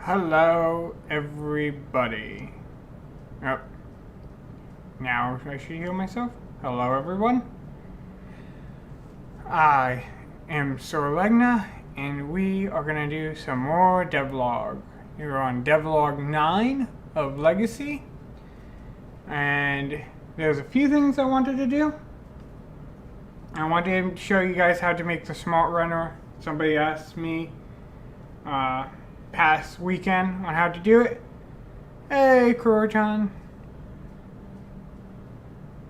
Hello, everybody. Oh, now I should hear myself. Hello, everyone. I am Legna, and we are gonna do some more devlog. You're on devlog 9 of Legacy, and there's a few things I wanted to do. I wanted to show you guys how to make the smart runner. Somebody asked me past weekend on how to do it. Hey, Kurojan.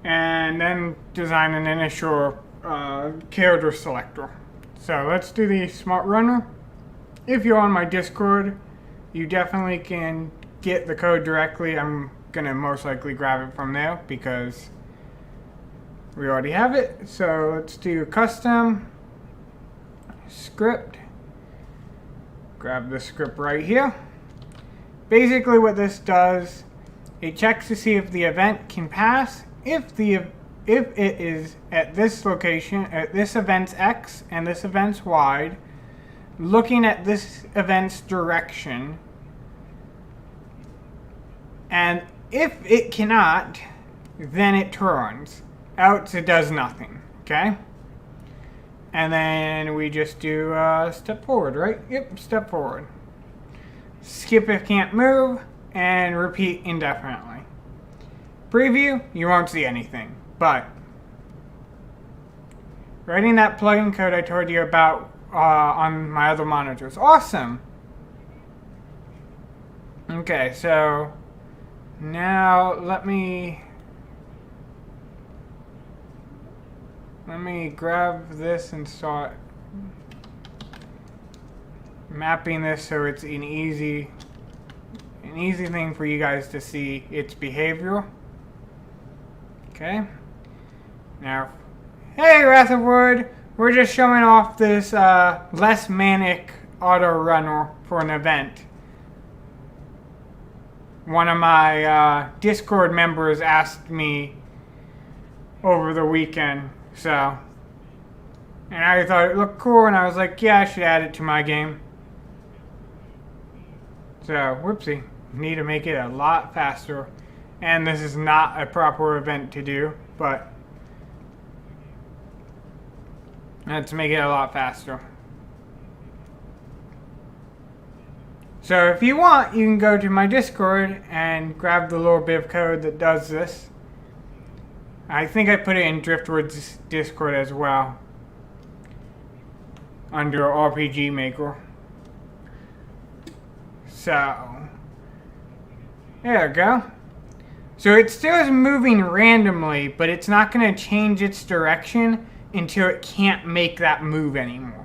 And then design an initial character selector. So let's do the smart runner. If you're on my Discord, you definitely can get the code directly. I'm gonna most likely grab it from there because we already have it. So let's do custom script. Grab the script right here. Basically what this does, it checks to see if the event can pass. If it is at this location, at this event's X and this event's Y, looking at this event's direction, and if it cannot, then it turns. Else it does nothing, okay? And then we just do step forward, right? Yep, step forward. Skip if can't move, and repeat indefinitely. Preview, you won't see anything, but writing that plugin code I told you about on my other monitors. Awesome! Okay, so now let me grab this and start mapping this so it's an easy thing for you guys to see its behavior. Okay. Now, hey Wrath of Wood, we're just showing off this less manic auto runner for an event. One of my Discord members asked me over the weekend. So, and I thought it looked cool, and I was like, yeah, I should add it to my game. So, whoopsie. Need to make it a lot faster. And this is not a proper event to do, but let's make it a lot faster. So, if you want, you can go to my Discord and grab the little bit of code that does this. I think I put it in Driftwood's Discord as well, under RPG Maker. So, there we go. So it still is moving randomly, but it's not going to change its direction until it can't make that move anymore.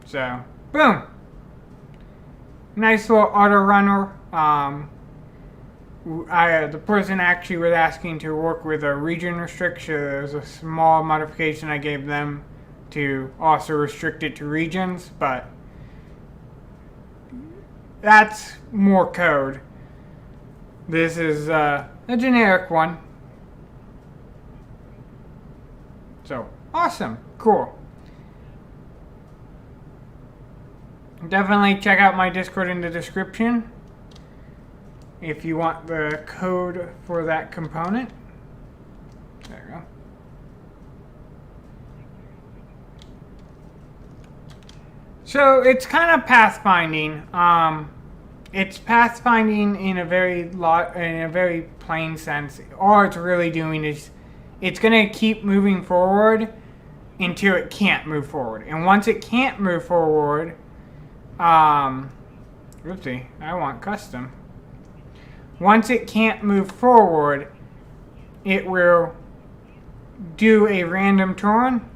So, boom! Nice little auto runner. The person actually was asking to work with a region restriction. There's a small modification I gave them to also restrict it to regions, but that's more code. This is a generic one. So, awesome. Cool. Definitely check out my Discord in the description if you want the code for that component. There we go. So it's kind of pathfinding. It's pathfinding in a very plain sense. All it's really doing is it's going to keep moving forward until it can't move forward. And once it can't move forward, oopsie, I want custom. Once it can't move forward, it will do a random turn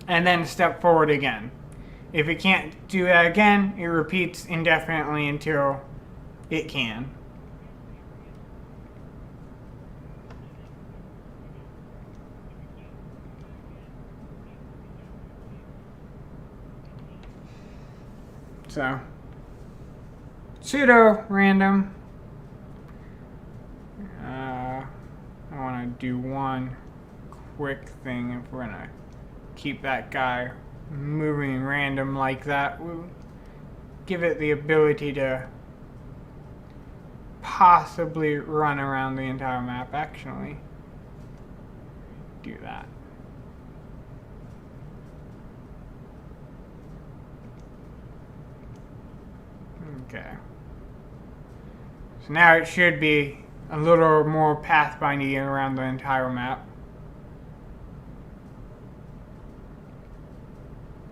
and then step forward again. If it can't do that again, it repeats indefinitely until it can. So, pseudo random. I want to do one quick thing. If we're gonna keep that guy moving random like that, we'll give it the ability to possibly run around the entire map. Actually, do that. Okay. So now it should be a little more pathfinding around the entire map.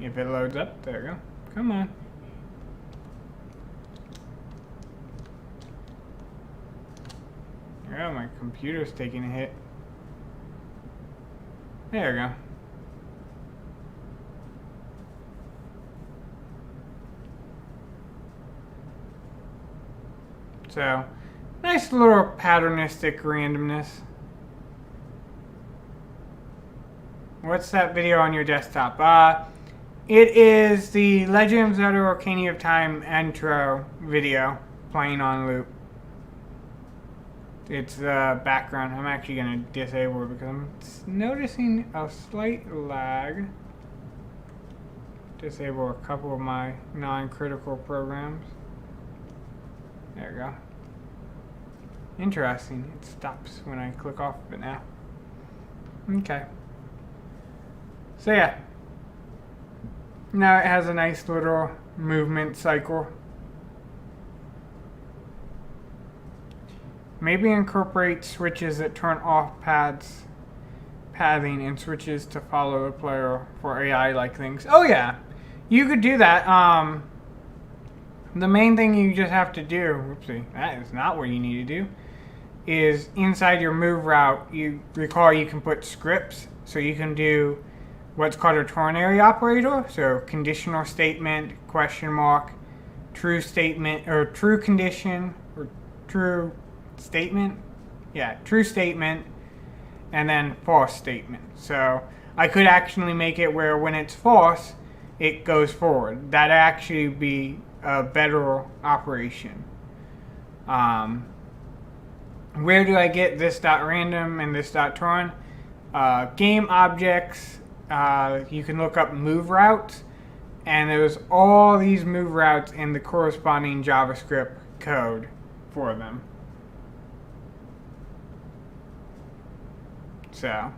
If it loads up, there we go. Come on. Oh, my computer's taking a hit. There we go. So, nice little patternistic randomness. What's that video on your desktop? It is the Legend of Zelda Ocarina of Time intro video playing on loop. It's the background. I'm actually going to disable it because I'm noticing a slight lag. Disable a couple of my non-critical programs. There we go. Interesting. It stops when I click off of it now. Okay. So yeah. Now it has a nice little movement cycle. Maybe incorporate switches that turn off pathing and switches to follow the player for AI-like things. Oh yeah. You could do that. The main thing you just have to do, whoopsie, that is not what you need to do, is inside your move route, you recall you can put scripts, so you can do what's called a ternary operator, so conditional statement, question mark, true statement, or true condition, or true statement, yeah, true statement, and then false statement. So I could actually make it where when it's false, it goes forward. That'd actually be a better operation. Where do I get this dot random and this dot turn? Game objects. You can look up move routes, and there's all these move routes in the corresponding JavaScript code for them. So,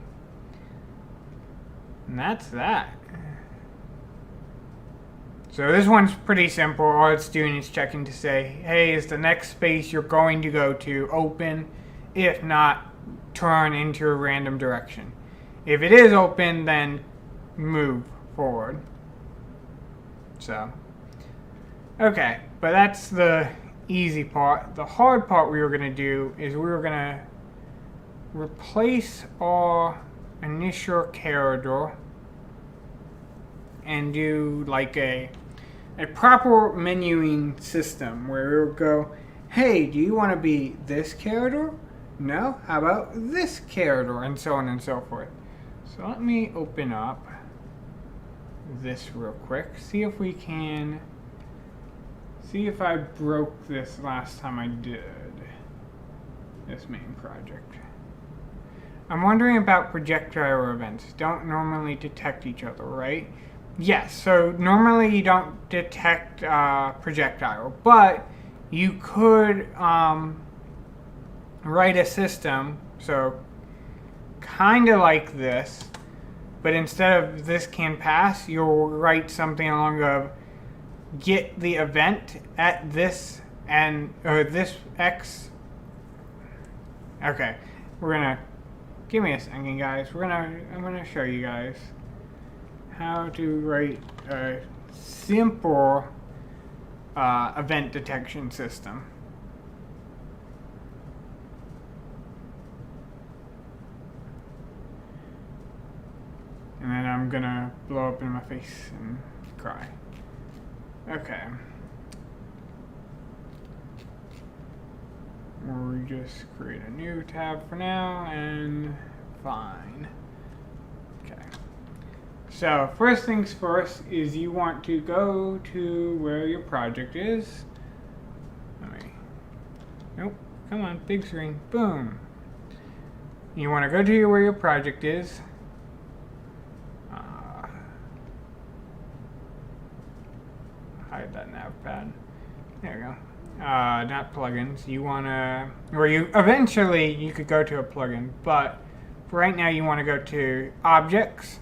and that's that. So this one's pretty simple. All it's doing is checking to say, hey, is the next space you're going to go to open? If not, turn into a random direction. If it is open, then move forward. So, okay, but that's the easy part. The hard part we were going to do is we were going to replace our initial character and do like a proper menuing system where we'll go, hey, do you want to be this character? No? How about this character? And so on and so forth. So let me open up this real quick. See if we can, see if I broke this last time I did this main project. I'm wondering about projectile events. Don't normally detect each other, right? Yes, so normally you don't detect projectile, but you could write a system, so kind of like this, but instead of this can pass, you'll write something along of get the event at this and or this X. Okay, we're gonna give me a second, guys. I'm gonna show you guys how to write a simple event detection system. And then I'm gonna blow up in my face and cry. Okay. We just create a new tab for now and fine. Okay. So first things first is you want to go to where your project is. Nope, come on, big screen, boom. You want to go to where your project is. Hide that navpad. There you go. Not plugins. You want to, or you eventually you could go to a plugin, but for right now you want to go to objects.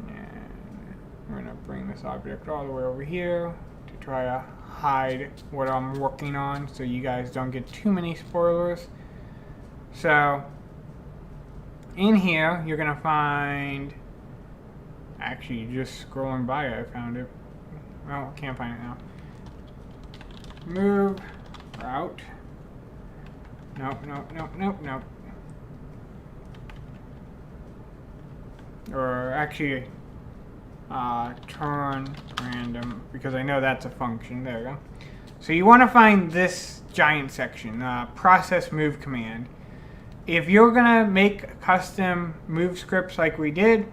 And we're going to bring this object all the way over here to try to hide what I'm working on so you guys don't get too many spoilers. So in here you're going to find, actually just scrolling by it, I found it. Well, I can't find it now. Move, route. Nope. Or actually, turn random, because I know that's a function. There we go. So you want to find this giant section, process move command. If you're going to make custom move scripts like we did,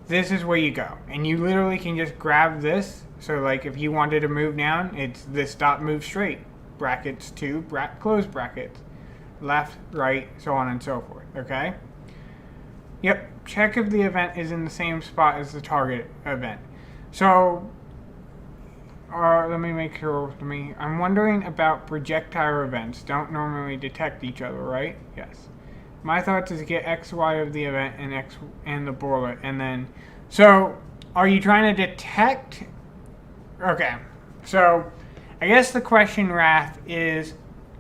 this is where you go. And you literally can just grab this. So like if you wanted to move down, it's this dot move straight, brackets to close brackets, left, right, so on and so forth, okay? Yep, check if the event is in the same spot as the target event. So, let me make sure, I'm wondering about projectile events. Don't normally detect each other, right? Yes. My thoughts is get X, Y of the event and X and the bullet, and then, so are you trying to detect? Okay, so I guess the question, Wrath, is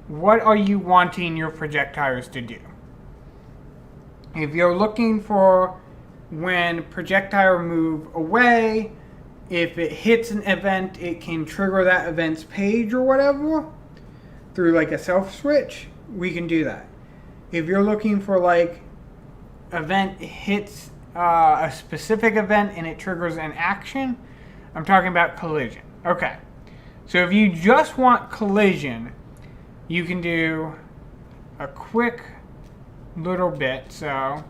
what are you wanting your projectiles to do? If you're looking for when projectile move away, if it hits an event, it can trigger that event's page or whatever through like a self switch, we can do that. If you're looking for like event hits a specific event and it triggers an action, I'm talking about collision. Okay. So if you just want collision, you can do a quick little bit. So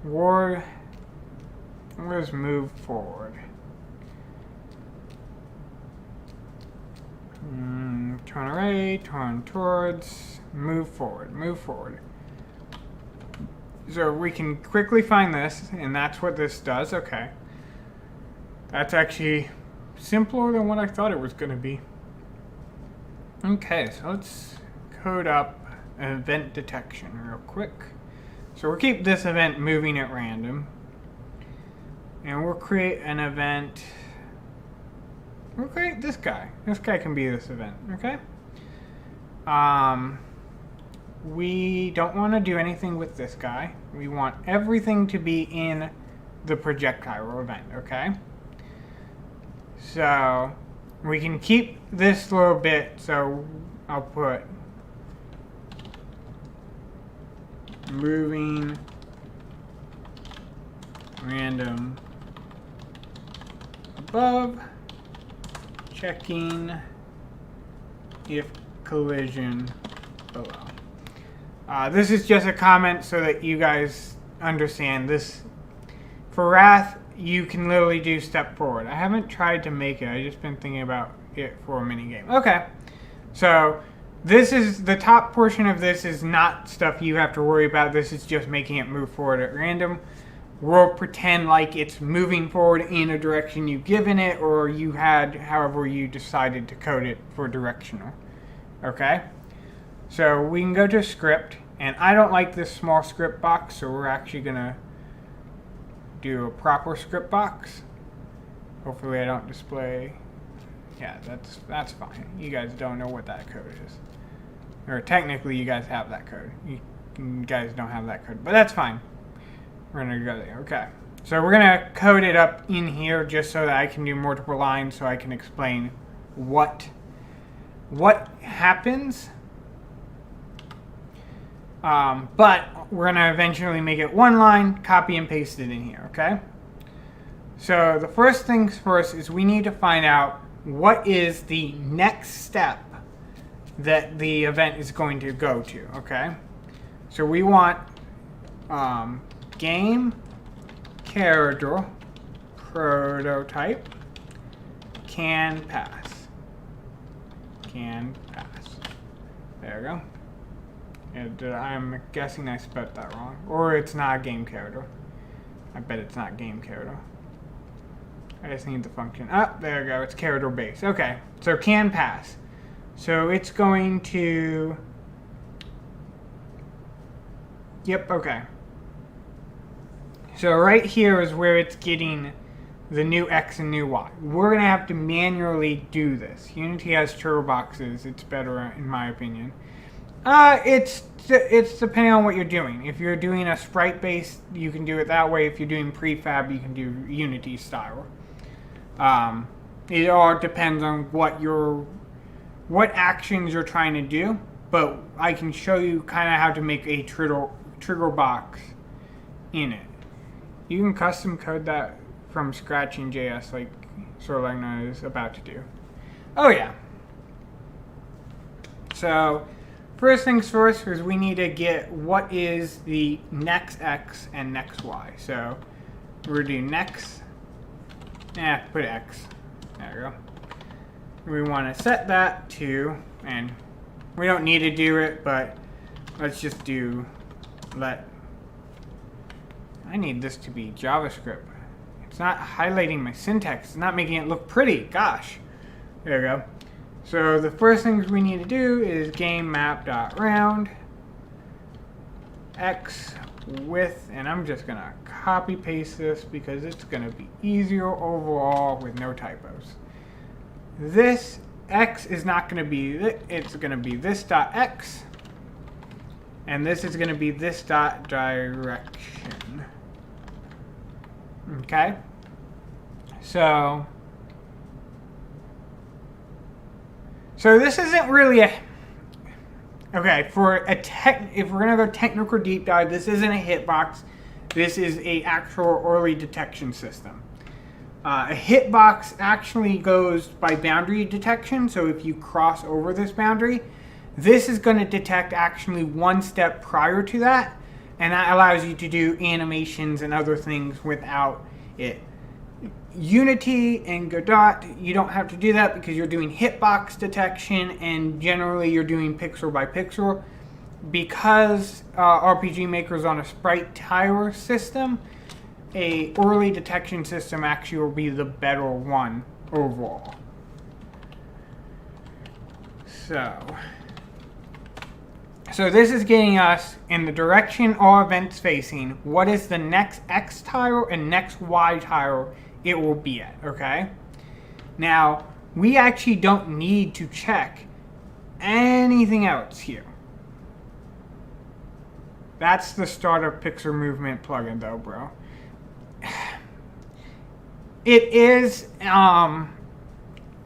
let's move forward. Turn away, turn towards, move forward. So we can quickly find this, and that's what this does. Okay. That's actually simpler than what I thought it was going to be. Okay, so let's code up event detection real quick. So we'll keep this event moving at random. And we'll create an event. We'll create this guy. This guy can be this event, okay? We don't want to do anything with this guy. We want everything to be in the projectile event, okay? So we can keep this little bit, so I'll put moving random above, checking if collision below. This is just a comment so that you guys understand this. For Wrath, you can literally do step forward. I haven't tried to make it. I've just been thinking about it for a mini game. Okay, so this is the top portion of this is not stuff you have to worry about. This is just making it move forward at random. We'll pretend like it's moving forward in a direction you've given it, or you had however you decided to code it for directional. Okay, so we can go to script, and I don't like this small script box, so we're actually gonna do a proper script box. Hopefully I don't display. Yeah, that's fine. You guys don't know what that code is, or technically you guys have that code. You guys don't have that code, but that's fine. We're gonna go there. Okay, so we're gonna code it up in here just so that I can do multiple lines, so I can explain what happens. But we're gonna eventually make it one line, copy and paste it in here. Okay. So the first things first is we need to find out what is the next step that the event is going to go to. Okay. So we want game character prototype can pass. There we go. And I'm guessing I spelled that wrong. Or it's not a game character. I bet it's not game character. I just need the function. Oh, there we go. It's character base. Okay. So can pass. So it's going to... Yep, okay. So right here is where it's getting the new X and new Y. We're going to have to manually do this. Unity has turbo boxes. It's better, in my opinion. It's depending on what you're doing. If you're doing a sprite base, you can do it that way. If you're doing prefab, you can do Unity style. It all depends on what actions you're trying to do. But I can show you kind of how to make a trigger box in it. You can custom code that from scratch in JS, like Legna is about to do. Oh yeah. So first things first is we need to get what is the next X and next Y. So we're gonna do next. Put X. There we go. We want to set that to, and we don't need to do it, but let's just do I need this to be JavaScript. It's not highlighting my syntax. It's not making it look pretty. Gosh. There we go. So the first things we need to do is game map.round X width, and I'm just going to copy paste this because it's going to be easier overall with no typos. This X is not going to be, it's going to be this dot X, and this is going to be this dot direction. Okay? So this isn't really a, okay, for a if we're going to go technical deep dive, this isn't a hitbox. This is a actual early detection system. A hitbox actually goes by boundary detection, so if you cross over this boundary, this is going to detect actually one step prior to that, and that allows you to do animations and other things without it. Unity and Godot, you don't have to do that because you're doing hitbox detection, and generally you're doing pixel by pixel. Because RPG Maker is on a sprite tile system, a early detection system actually will be the better one overall. So this is getting us in the direction all events facing. What is the next X tile and next Y tile it will be at, okay? Now, we actually don't need to check anything else here. That's the startup pixel movement plugin though, bro. It is,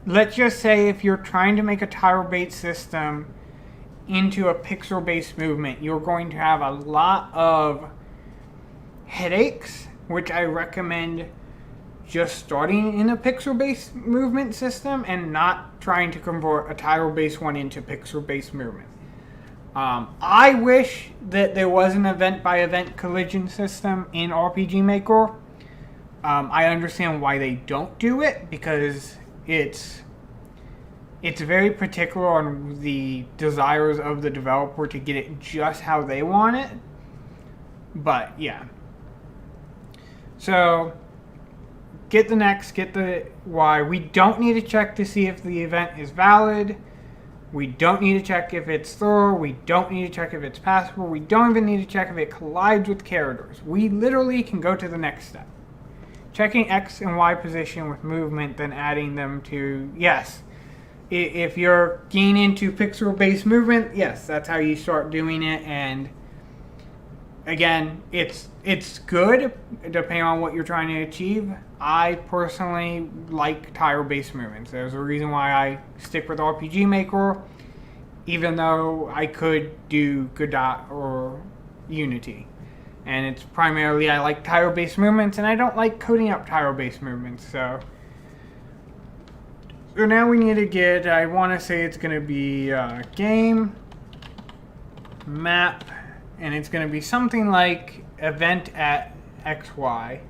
let's just say if you're trying to make a tile-based system into a pixel-based movement, you're going to have a lot of headaches, which I recommend just starting in a pixel-based movement system and not trying to convert a tile-based one into pixel-based movement. I wish that there was an event-by-event collision system in RPG Maker. I understand why they don't do it, because it's very particular on the desires of the developer to get it just how they want it. But yeah. So get the next, get the Y. We don't need to check to see if the event is valid. We don't need to check if it's thorough. We don't need to check if it's passable. We don't even need to check if it collides with characters. We literally can go to the next step. Checking X and Y position with movement, then adding them to, yes. If you're getting into pixel-based movement, yes, that's how you start doing it. And again, it's good depending on what you're trying to achieve. I personally like tile-based movements. There's a reason why I stick with RPG Maker, even though I could do Godot or Unity. And it's primarily I like tile-based movements, and I don't like coding up tile-based movements. So now we need to get, I want to say it's going to be game map, and it's going to be something like event at XY.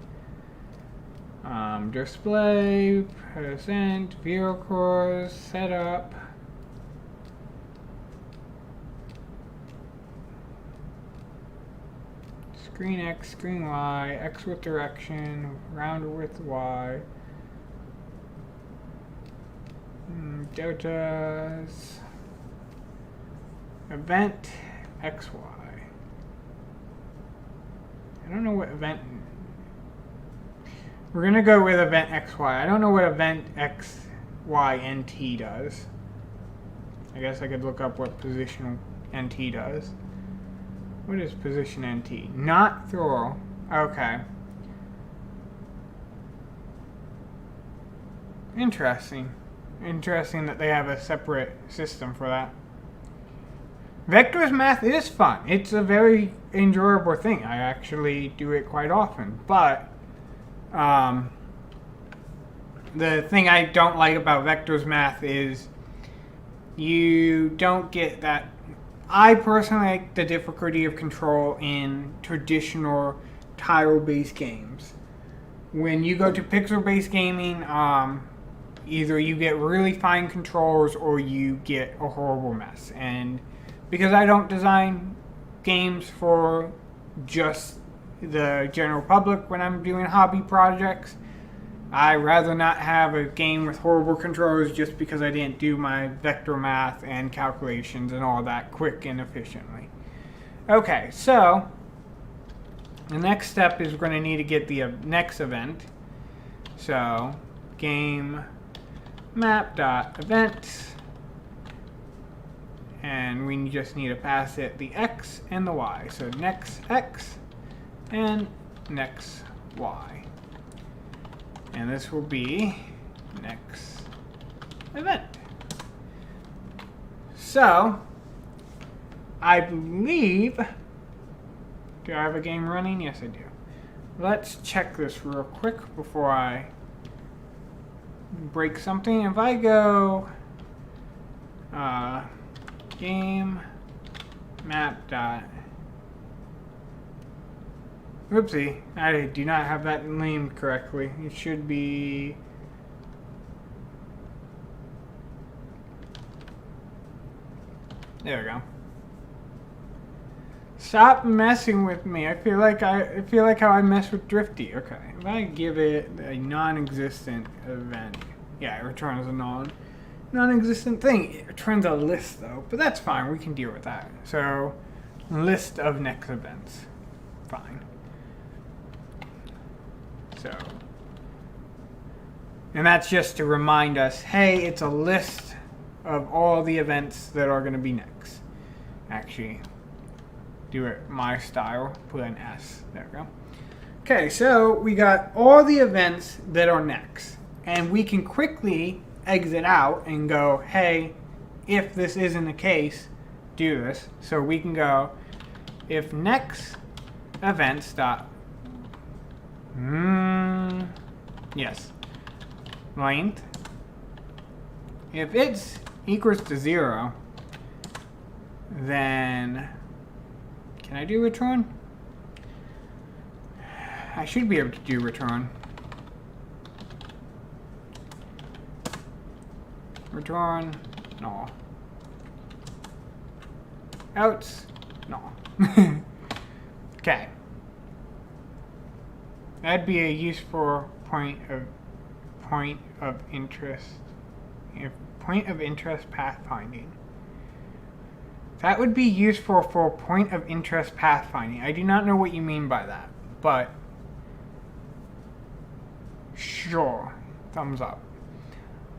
Display, present, vehicles, setup. screen X, screen Y, X with direction, round with Y. Deltas. Event XY. I don't know what event. We're gonna go with event XY. I don't know what event XYNT does. I guess I could look up what position NT does. What is position NT? Not throw. Okay. Interesting. Interesting that they have a separate system for that. Vectors math is fun. It's a very enjoyable thing. I actually do it quite often. But the thing I don't like about vectors math is you don't get that. I personally like the difficulty of control in traditional tile-based games. When you go to pixel-based gaming, either you get really fine controls or you get a horrible mess. And because I don't design games for just the general public when I'm doing hobby projects, I rather not have a game with horrible controls just because I didn't do my vector math and calculations and all that quick and efficiently. Okay, so the next step is we're going to need to get the next event. So game map.event, and we just need to pass it the x and the y. So next x and next y. And this will be next event. So, I believe, do I have a game running? Yes, I do. Let's check this real quick before I break something. If I go game map dot, whoopsie, I do not have that named correctly. It should be there we go. Stop messing with me. I feel like how I mess with Drifty. Okay. If I give it a non-existent event. Yeah, it returns a non-existent thing. It returns a list though, but that's fine. We can deal with that. So, list of next events. Fine. So, and that's just to remind us, hey, it's a list of all the events that are going to be next. Actually, do it my style, put an S. There we go. Okay, so we got all the events that are next. And we can quickly exit out and go, hey, if this isn't the case, do this. So we can go, if next events dot yes, length, if it's equals to 0, then can I do return? I should be able to do return. Return, no. Outs, no. Okay. That'd be a useful point of interest pathfinding. That would be useful for point of interest pathfinding. I do not know what you mean by that, but sure, thumbs up.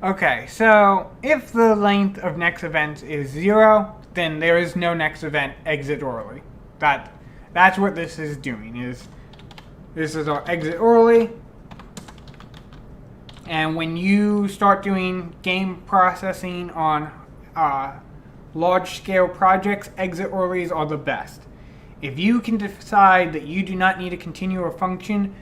Okay, so if the length of next event is 0, then there is no next event, exit early. That's what this is doing. This is our exit early. And when you start doing game processing on large-scale projects, exit earlys are the best. If you can decide that you do not need to continue a function,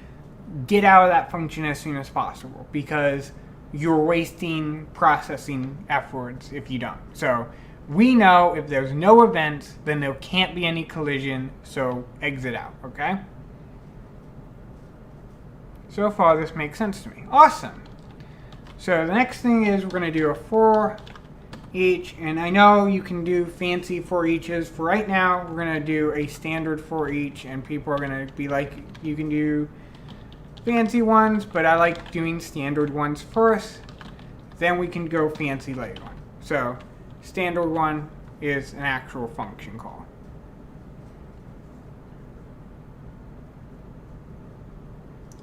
get out of that function as soon as possible, because you're wasting processing efforts if you don't. So we know if there's no events, then there can't be any collision, so exit out, okay? So far, this makes sense to me. Awesome. So the next thing is we're going to do a for each, and I know you can do fancy for eaches. For right now, we're going to do a standard for each, and people are going to be like, you can do fancy ones, but I like doing standard ones first. Then we can go fancy later. So, standard one is an actual function call.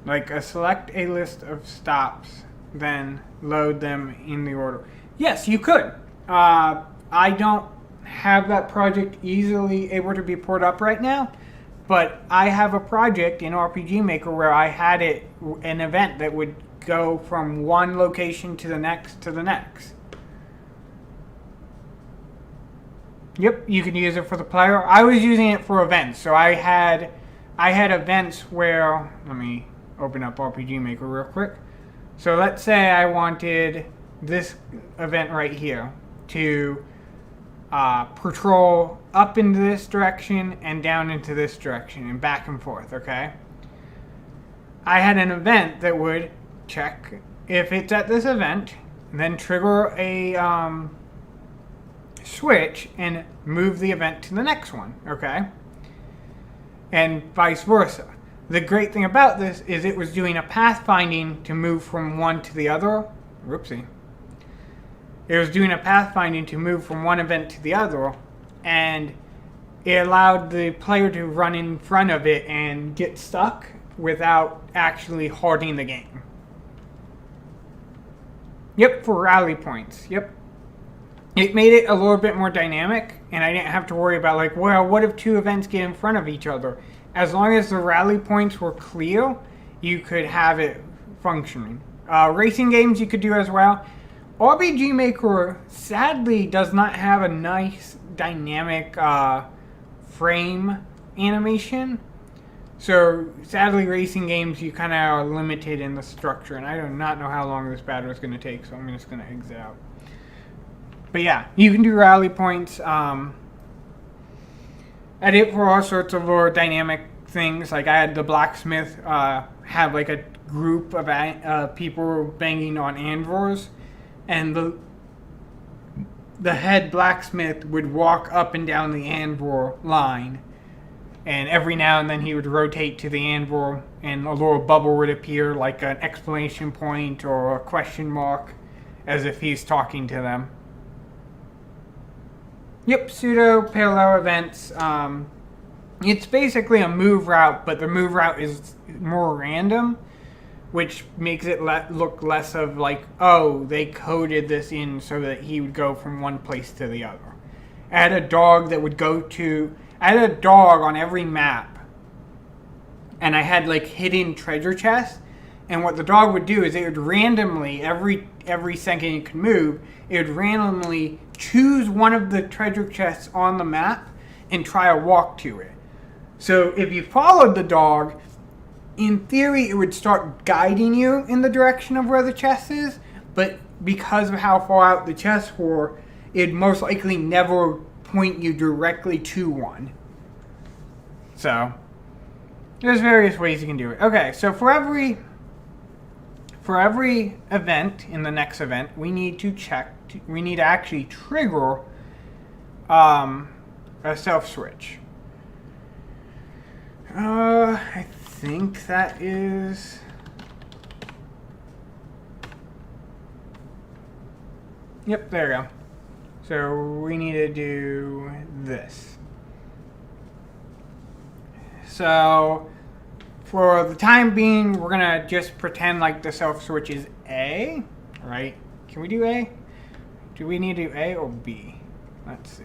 Like select a list of stops, then load them in the order. Yes, you could. I don't have that project easily able to be pulled up right now, but I have a project in RPG Maker where I had an event that would go from one location to the next to the next. Yep, you can use it for the player. I was using it for events, so I had events where, let me open up RPG Maker real quick. So let's say I wanted this event right here to patrol up into this direction and down into this direction and back and forth, okay? I had an event that would check if it's at this event, then trigger a switch and move the event to the next one, okay? And vice versa. The great thing about this is it was doing a pathfinding to move from one to the other. Whoopsie. It was doing a pathfinding to move from one event to the other, and it allowed the player to run in front of it and get stuck without actually halting the game. Yep, for rally points. Yep. It made it a little bit more dynamic, and I didn't have to worry about, like, well, what if two events get in front of each other? As long as the rally points were clear, you could have it functioning. Racing games you could do as well. RPG Maker sadly does not have a nice dynamic frame animation. So sadly, racing games you kind of are limited in the structure, and I do not know how long this battle is going to take, so I'm just going to exit out. But yeah, you can do rally points. Edit for all sorts of more dynamic things. Like I had the blacksmith have like a group of people banging on anvils, and the head blacksmith would walk up and down the anvil line, and every now and then he would rotate to the anvil and a little bubble would appear, like an exclamation point or a question mark, as if he's talking to them. Yep, pseudo parallel events. It's basically a move route, but the move route is more random, which makes it look less of like, oh, they coded this in so that he would go from one place to the other. I had a dog that would I had a dog on every map, and I had like hidden treasure chests, and what the dog would do is it would randomly, every second it could move, it would randomly choose one of the treasure chests on the map and try a walk to it. So if you followed the dog, in theory it would start guiding you in the direction of where the chest is, but because of how far out the chests were, it'd most likely never point you directly to one. So there's various ways you can do it. Okay, so for every event in the next event, we need to actually trigger a self switch. I think that is... Yep, there we go. So we need to do this. So for the time being, we're gonna just pretend like the self switch is A, right? Can we do A? Do we need to do A or B? Let's see.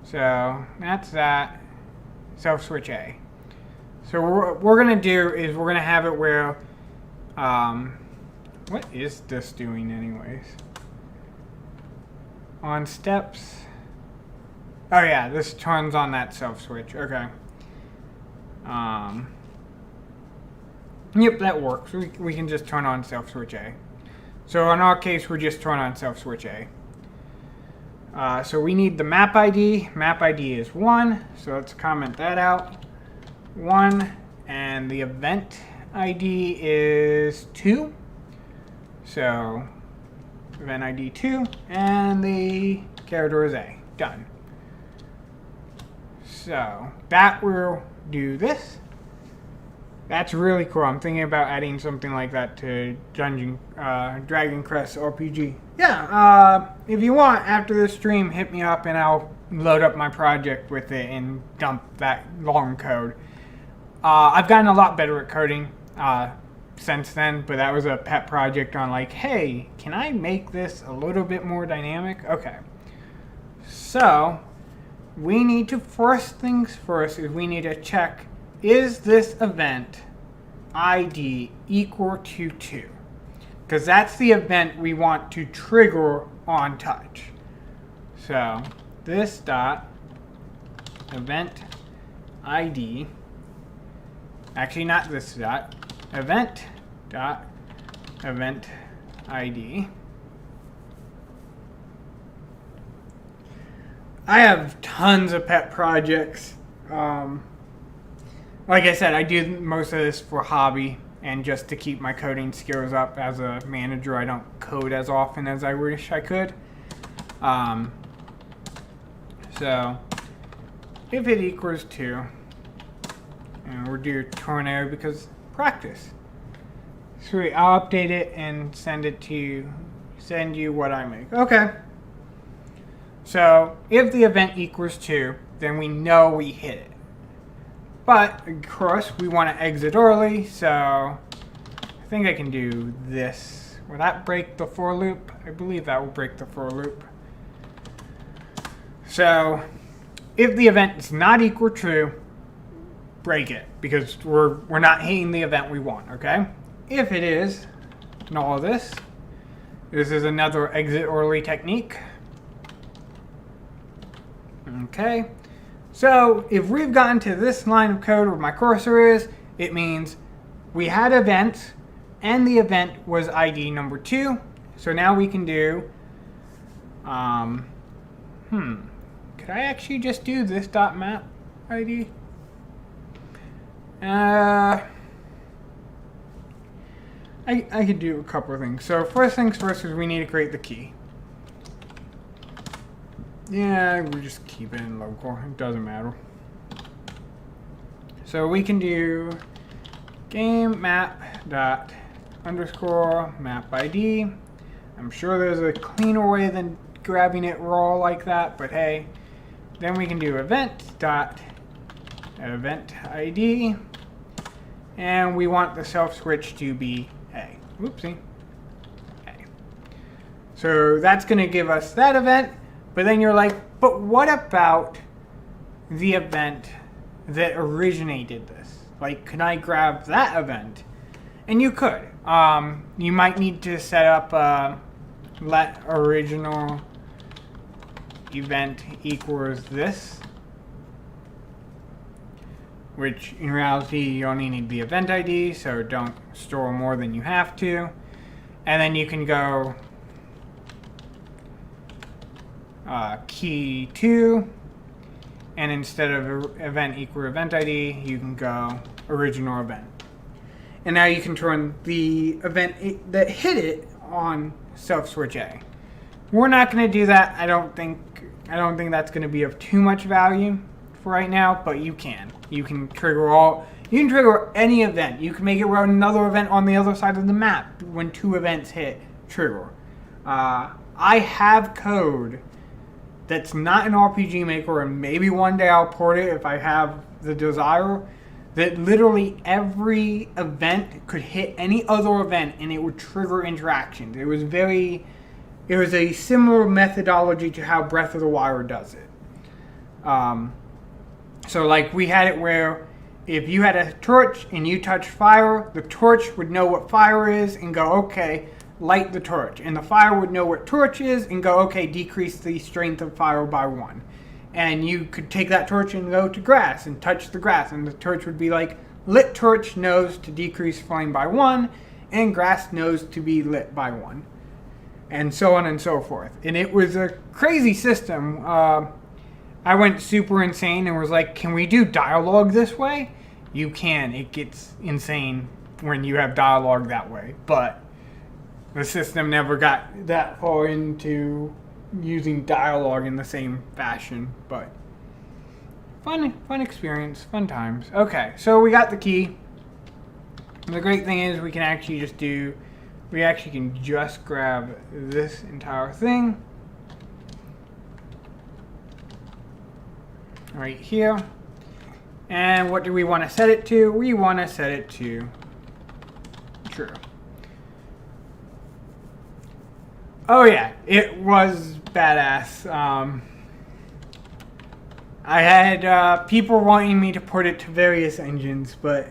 So that's that. Self switch A. So what we're gonna do is we're gonna have it where, what is this doing anyways? On steps. Oh yeah, this turns on that self switch. Okay. Yep, that works. We can just turn on self switch A. So in our case, we just turn on self switch A. So we need the map ID. Map ID is 1. So let's comment that out. 1. And the event ID is 2. So event ID 2, and the character is A. Done. So that will do this. That's really cool. I'm thinking about adding something like that to Dragon Crest RPG. Yeah, if you want, after this stream, hit me up and I'll load up my project with it and dump that long code. I've gotten a lot better at coding since then, but that was a pet project on like, hey, can I make this a little bit more dynamic? Okay. So we need to, first things first, is we need to check, is this event ID equal to 2? Because that's the event we want to trigger on touch. So this dot event ID, actually not this dot, event dot event ID. I have tons of pet projects. Like I said, I do most of this for hobby and just to keep my coding skills up. As a manager, I don't code as often as I wish I could. So if it equals 2, and we'll do tornado because practice. Sweet, I'll update it and send you what I make. Okay. So if the event equals 2, then we know we hit it. But of course we want to exit early, so I think I can do this. Will that break the for loop? I believe that will break the for loop. So if the event is not equal to true, break it, because we're not hitting the event we want, okay? If it is, null this. This is another exit early technique. Okay. So if we've gotten to this line of code where my cursor is, it means we had events and the event was ID number 2. So now we can do, could I actually just do this dot map ID? I could do a couple of things. So first things first is we need to create the key. Yeah, we just keep it in local. It doesn't matter. So we can do game map dot underscore map ID. I'm sure there's a cleaner way than grabbing it raw like that, but hey. Then we can do event dot event ID, and we want the self switch to be A. Oopsie. A. So that's going to give us that event. But then you're like, but what about the event that originated this? Like, can I grab that event? And you could. You might need to set up let original event equals this, which in reality you only need the event ID, so don't store more than you have to. And then you can go key 2, and instead of event equal event ID, you can go original event. And now you can turn the event that hit it on self switch A. We're not going to do that. I don't think that's going to be of too much value for right now, but you can. You can trigger any event. You can make it run another event on the other side of the map when 2 events hit trigger. I have code that's not an RPG Maker, and maybe one day I'll port it if I have the desire, that literally every event could hit any other event and it would trigger interactions. It was a similar methodology to how Breath of the Wild does it. So like we had it where if you had a torch and you touched fire, the torch would know what fire is and go, okay, light the torch. And the fire would know what torch is and go, okay, decrease the strength of fire by 1. And you could take that torch and go to grass and touch the grass. And the torch would be like, lit torch knows to decrease flame by 1, and grass knows to be lit by 1. And so on and so forth. And it was a crazy system. I went super insane and was like, can we do dialogue this way? You can. It gets insane when you have dialogue that way. But the system never got that far into using dialogue in the same fashion, but fun experience, fun times. Okay, so we got the key. The great thing is we can actually just grab this entire thing right here. And what do we want to set it to? We want to set it to true. Oh yeah, it was badass. I had people wanting me to port it to various engines, but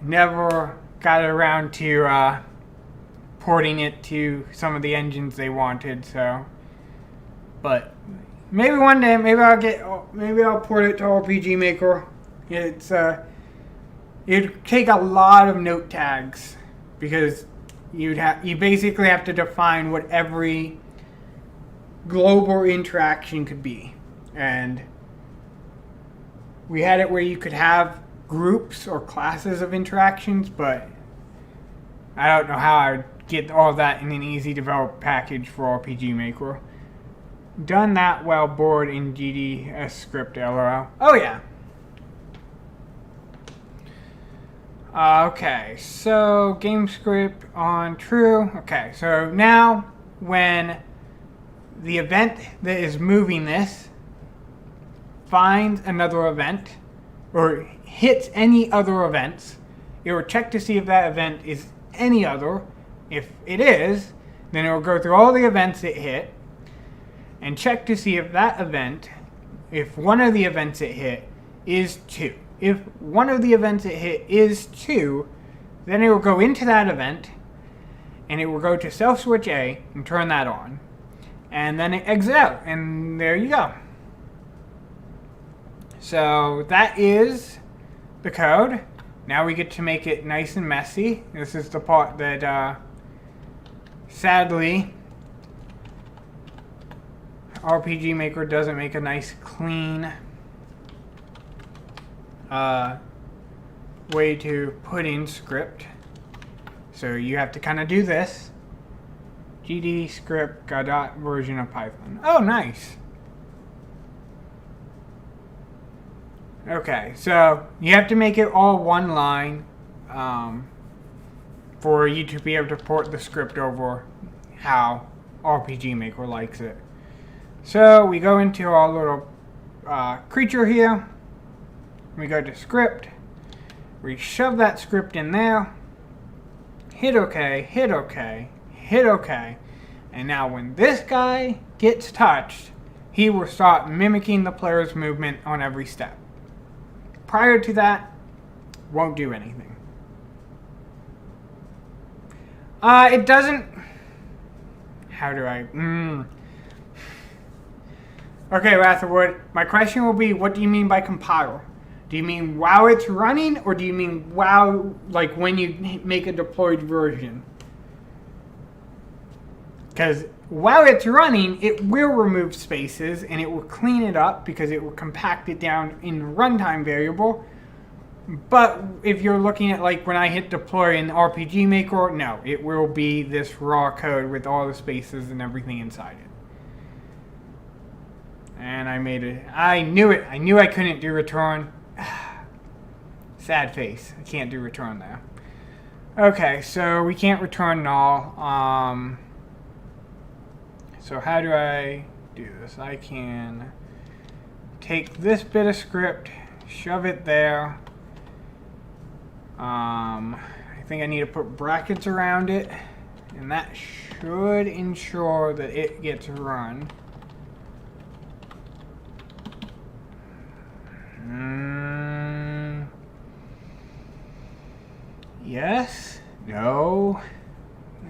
never got around to porting it to some of the engines they wanted. So, but maybe one day, maybe I'll port it to RPG Maker. It'd take a lot of note tags because you basically have to define what every global interaction could be, and we had it where you could have groups or classes of interactions, but I don't know how I would get all that in an easy develop package for RPG Maker. Done that while bored in GDS script LOL. Oh yeah. Okay, so game script on true. Okay, so now when the event that is moving this finds another event or hits any other events, it will check to see if that event is any other. If it is, then it will go through all the events it hit and check to see if that event, if one of the events it hit is 2. If one of the events it hit is 2, then it will go into that event and it will go to self switch A and turn that on. And then it exits out, and there you go. So that is the code. Now we get to make it nice and messy. This is the part that sadly RPG Maker doesn't make a nice clean way to put in script. So you have to kind of do this. GD script Godot version of Python. Oh, nice. Okay, so you have to make it all one line for you to be able to port the script over how RPG Maker likes it. So we go into our little creature here. We go to script. We shove that script in there. Hit OK, hit OK, hit OK. And now when this guy gets touched, he will start mimicking the player's movement on every step. Prior to that, won't do anything. It doesn't... How do I... Okay, Wratherwood, my question will be, what do you mean by compile? Do you mean while it's running, or do you mean while, like when you make a deployed version? Because while it's running, it will remove spaces and it will clean it up because it will compact it down in the runtime variable. But if you're looking at like when I hit deploy in RPG Maker, no, it will be this raw code with all the spaces and everything inside it. And I made it. I knew it. I knew I couldn't do return. Sad face. I can't do return there. Okay, so we can't return null. So how do I do this? I can take this bit of script, shove it there. I think I need to put brackets around it, and that should ensure that it gets run. Yes? No?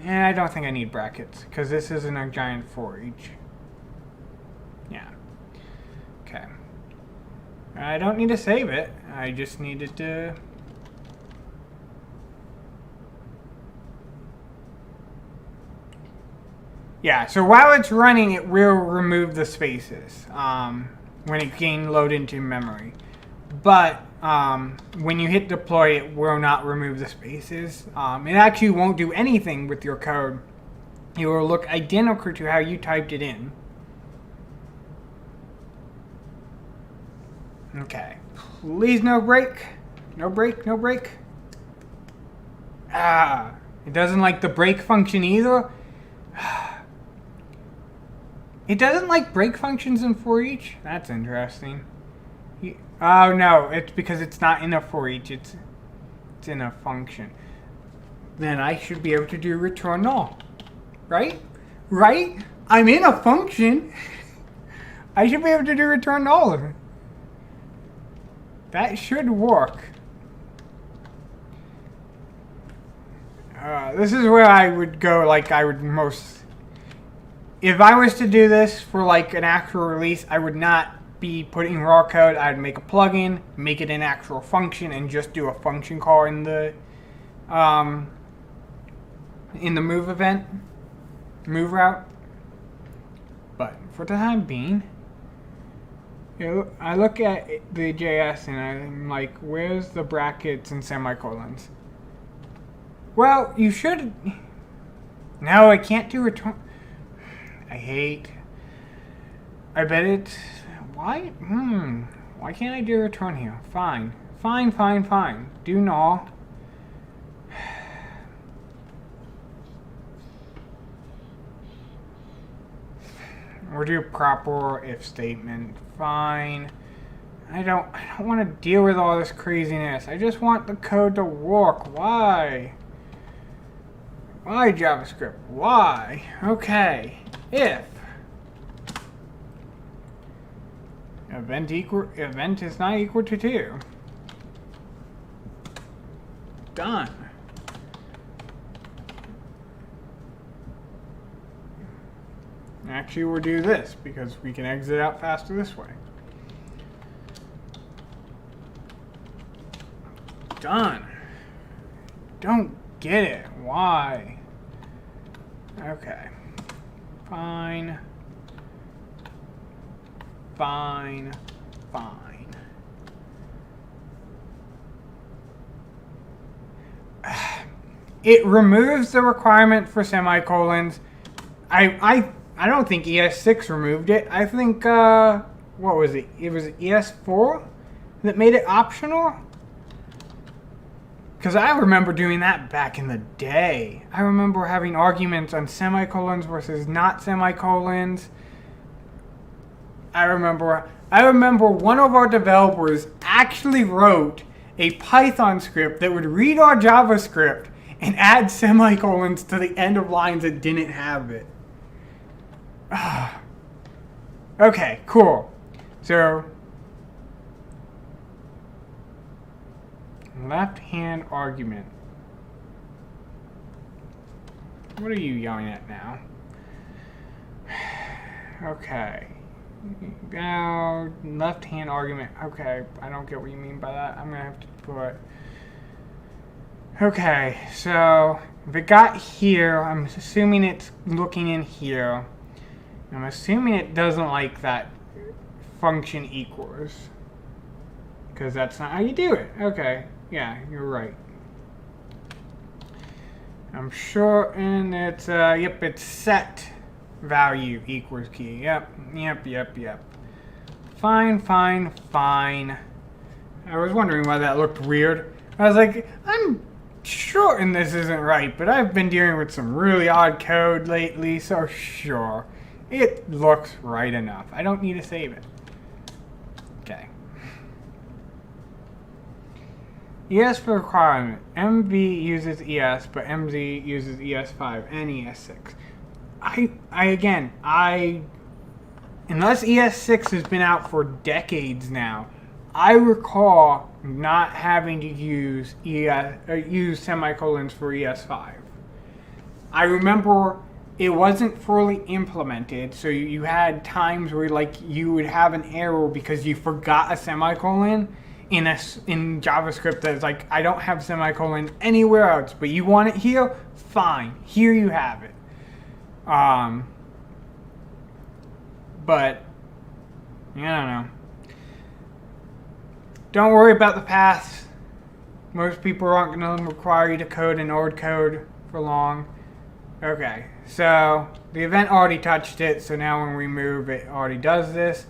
I don't think I need brackets, because this isn't a giant for each. Yeah. Okay. I don't need to save it. I just needed to... Yeah, so while it's running, it will remove the spaces when it can load into memory. But when you hit deploy, it will not remove the spaces. It actually won't do anything with your code. It will look identical to how you typed it in. Okay. Please no break. No break, no break. It doesn't like the break function either. It doesn't like break functions in for each? That's interesting. Oh no, it's because it's not in a for each, it's in a function. Then I should be able to do return null. Right? Right? I'm in a function. I should be able to do return null. That should work. This is where I would go, like I would most... If I was to do this for like an actual release, I would not be putting raw code. I'd make a plugin, make it an actual function, and just do a function call in the move event, move route. But for the time being, I look at the JS and I'm like, where's the brackets and semicolons? Well, you should. No, I can't do return. I bet it's... Why? Why can't I do return here? Fine. Fine. Do null. Or do proper if statement. Fine. I don't want to deal with all this craziness. I just want the code to work. Why? Why JavaScript? Why? Okay. If event is not equal to 2. Done. Actually, we'll do this because we can exit out faster this way. Done. Don't get it. Why? Okay. Fine. It removes the requirement for semicolons. I don't think ES6 removed it. I think what was it? It was ES4 that made it optional. Because I remember doing that back in the day. I remember having arguments on semicolons versus not semicolons. I remember one of our developers actually wrote a Python script that would read our JavaScript and add semicolons to the end of lines that didn't have it. Okay, cool. So, left-hand argument. What are you yelling at now? Okay. Now, left-hand argument. Okay, I don't get what you mean by that. I'm going to have to put... Okay, so if it got here, I'm assuming it's looking in here. I'm assuming it doesn't like that function equals. Because that's not how you do it. Okay, yeah, you're right. I'm sure, and it's, yep, it's set value equals key. Yep. Fine. I was wondering why that looked weird. I was like, I'm sure and this isn't right, but I've been dealing with some really odd code lately, so sure. It looks right enough. I don't need to save it. Okay. ES for requirement. MV uses ES, but MZ uses ES5 and ES6. Unless ES6 has been out for decades now, I recall not having to use semicolons for ES5. I remember it wasn't fully implemented, so you had times where you would have an error because you forgot a semicolon in JavaScript that's like, I don't have semicolon anywhere else, but you want it here? Fine, here you have it. But I don't know. Don't worry about the paths. Most people aren't going to require you to code in ORD code for long. Okay, so the event already touched it, so now when we move, it already does this.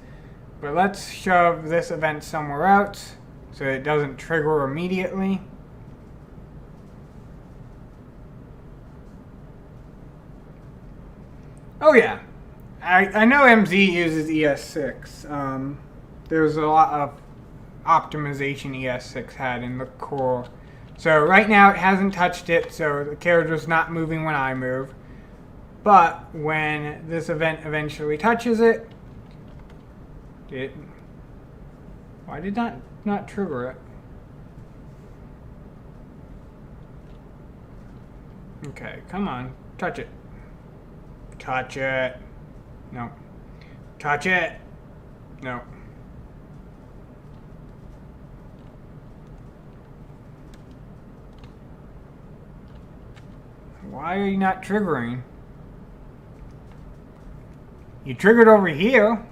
But let's shove this event somewhere else so it doesn't trigger immediately. Oh yeah, I know MZ uses ES6. There's a lot of optimization ES6 had in the core. So right now it hasn't touched it, so the character's not moving when I move. But when this event eventually touches it, why did that not trigger it? Okay, come on, touch it. Touch it. No. Touch it. No. Why are you not triggering? You triggered over here.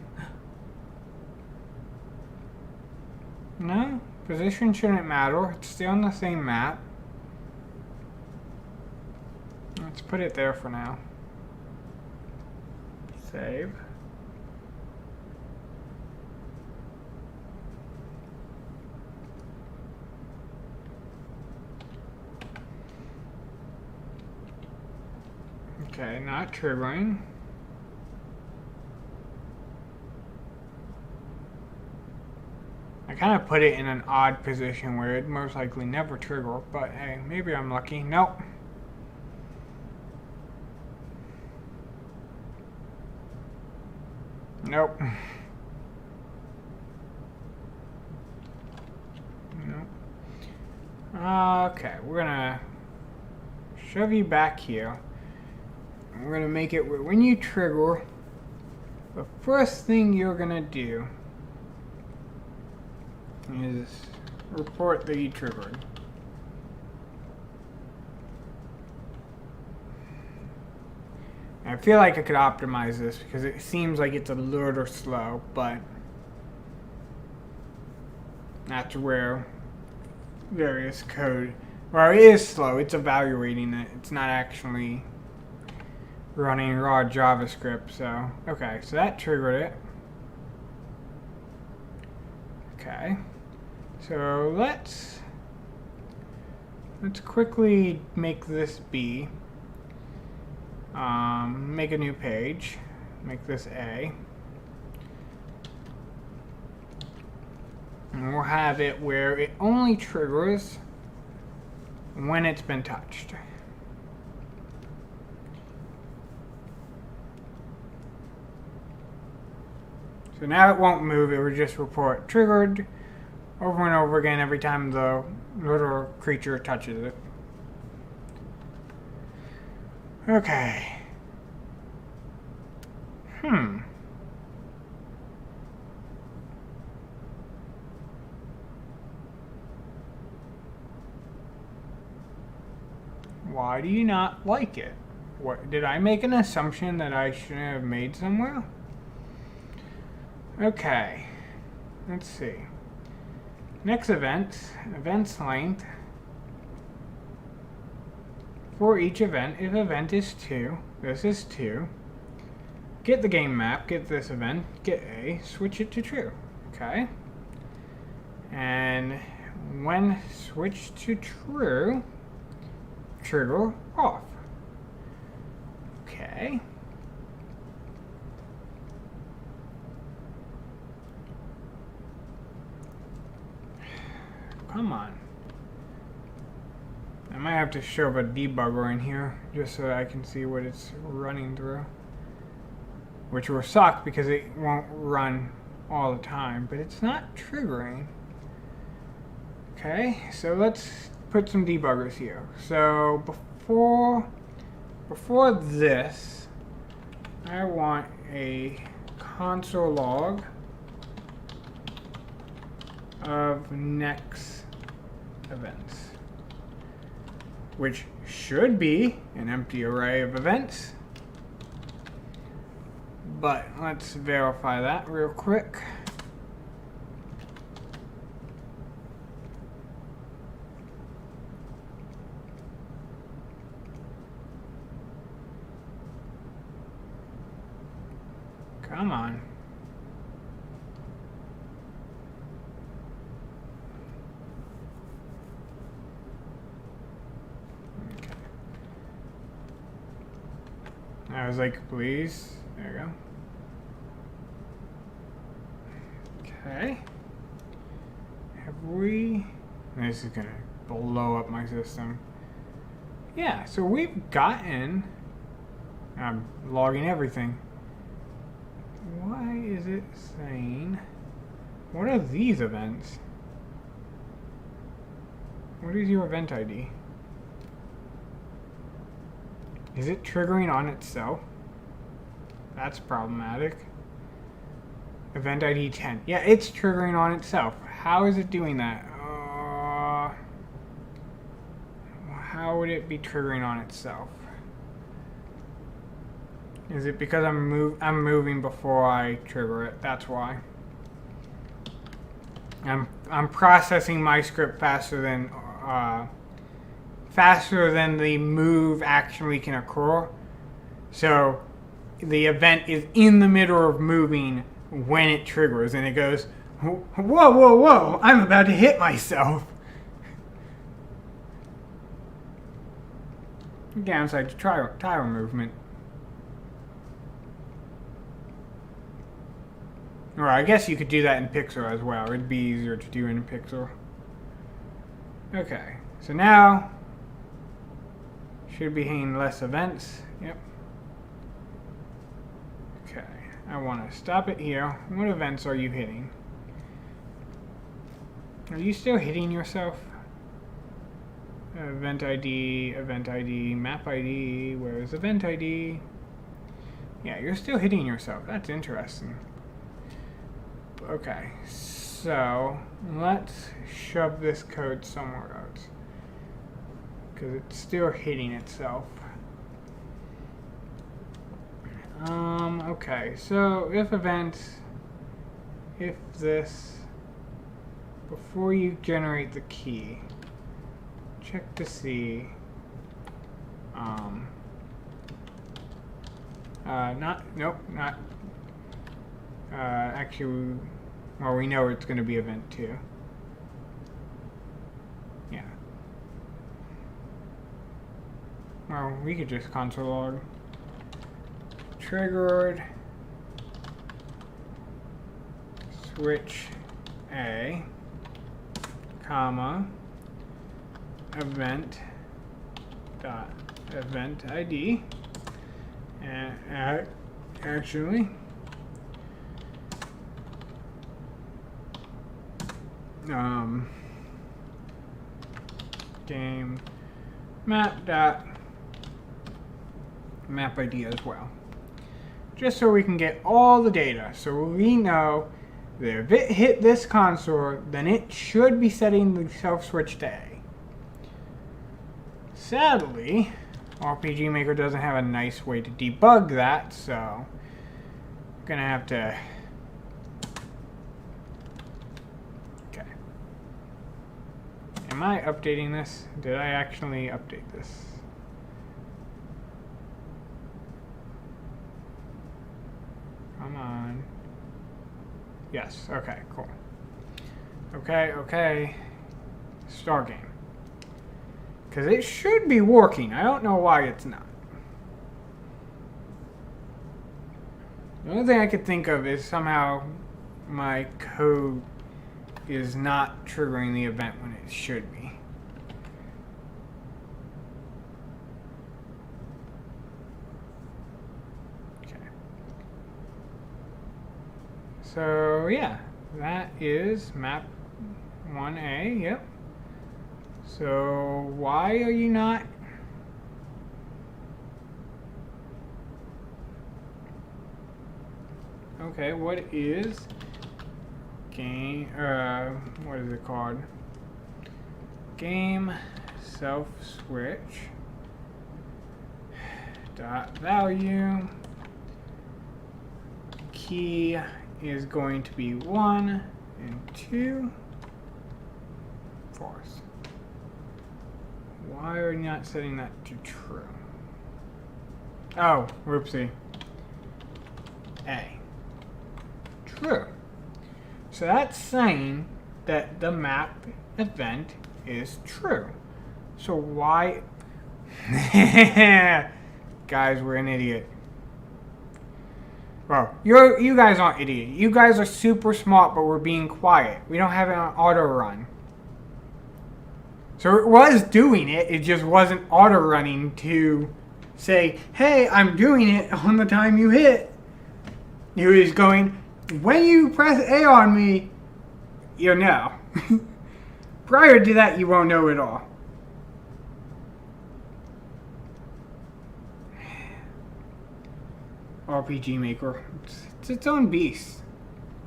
No, position shouldn't matter. It's still on the same map. Let's put it there for now. Save. Okay, not triggering. I kind of put it in an odd position where it'd most likely never trigger, but hey, maybe I'm lucky. Nope. Nope. Nope. Okay, we're gonna shove you back here. We're gonna make it where when you trigger, the first thing you're gonna do is report that you triggered. I feel like I could optimize this because it seems like it's a little slow, but that's where various code, well, it is slow. It's evaluating it. It's not actually running raw JavaScript. So, okay, so that triggered it. Okay, so let's quickly make this B. Make a new page. Make this A. And we'll have it where it only triggers when it's been touched. So now it won't move, it will just report triggered over and over again every time the little creature touches it. Okay. Why do you not like it? What, did I make an assumption that I shouldn't have made somewhere? Okay. Let's see. Next event, event's length. For each event, if event is 2, this is 2. Get the game map, get this event, get A, switch it to true. Okay. And when switched to true, trigger off. Okay. Come on. I might have to shove a debugger in here just so that I can see what it's running through. Which will suck because it won't run all the time, but it's not triggering. Okay, so let's put some debuggers here. So before this, I want a console log of next events, which should be an empty array of events. But let's verify that real quick. Come on. Okay. I was like, please. There you go. Okay. Have we... This is gonna blow up my system. Yeah, so we've gotten... I'm logging everything. Why is it saying... What are these events? What is your event ID? Is it triggering on itself? That's problematic. Event ID 10. Yeah, it's triggering on itself. How is it doing that? How would it be triggering on itself? Is it because I'm moving before I trigger it? That's why. I'm processing my script faster than the move actually can occur. So the event is in the middle of moving when it triggers, and it goes, whoa, whoa, whoa! I'm about to hit myself. Downside to tire movement. Or I guess you could do that in Pixel as well. It'd be easier to do in Pixel. Okay, so now should be hitting less events. Yep. Okay, I want to stop it here. What events are you hitting? Are you still hitting yourself? Event ID, map ID. Where's event ID? Yeah, you're still hitting yourself. That's interesting. Okay, so let's shove this code somewhere else, because it's still hitting itself. Okay, so if this, before you generate the key, check to see, actually, well, we know it's going to be event 2. Yeah. Well, we could just console log. Triggered. Switch A, comma, event dot event ID. And actually, game map dot map ID as well, just so we can get all the data, so we know that if it hit this console, then it should be setting the self switch to A. Sadly, RPG Maker doesn't have a nice way to debug that, so I'm gonna have to. Am I updating this? Did I actually update this? Come on. Yes, okay, cool. Okay. Start game. Because it should be working. I don't know why it's not. The only thing I could think of is somehow my code is not triggering the event when it should be. Okay. So yeah, that is map 1A, yep. So why are you not? Okay, what is game, what is it called? Game self switch dot value. Key is going to be 1 and 2. False. Why are you not setting that to true? Oh, whoopsie. A. true. So that's saying that the map event is true. So why... Guys, we're an idiot. Well, you guys aren't idiot. You guys are super smart, but we're being quiet. We don't have it on auto run. So it was doing it. It just wasn't auto running to say, hey, I'm doing it on the time you hit. It was going, when you press A on me, you know. Prior to that, you won't know at all. RPG Maker. It's its own beast.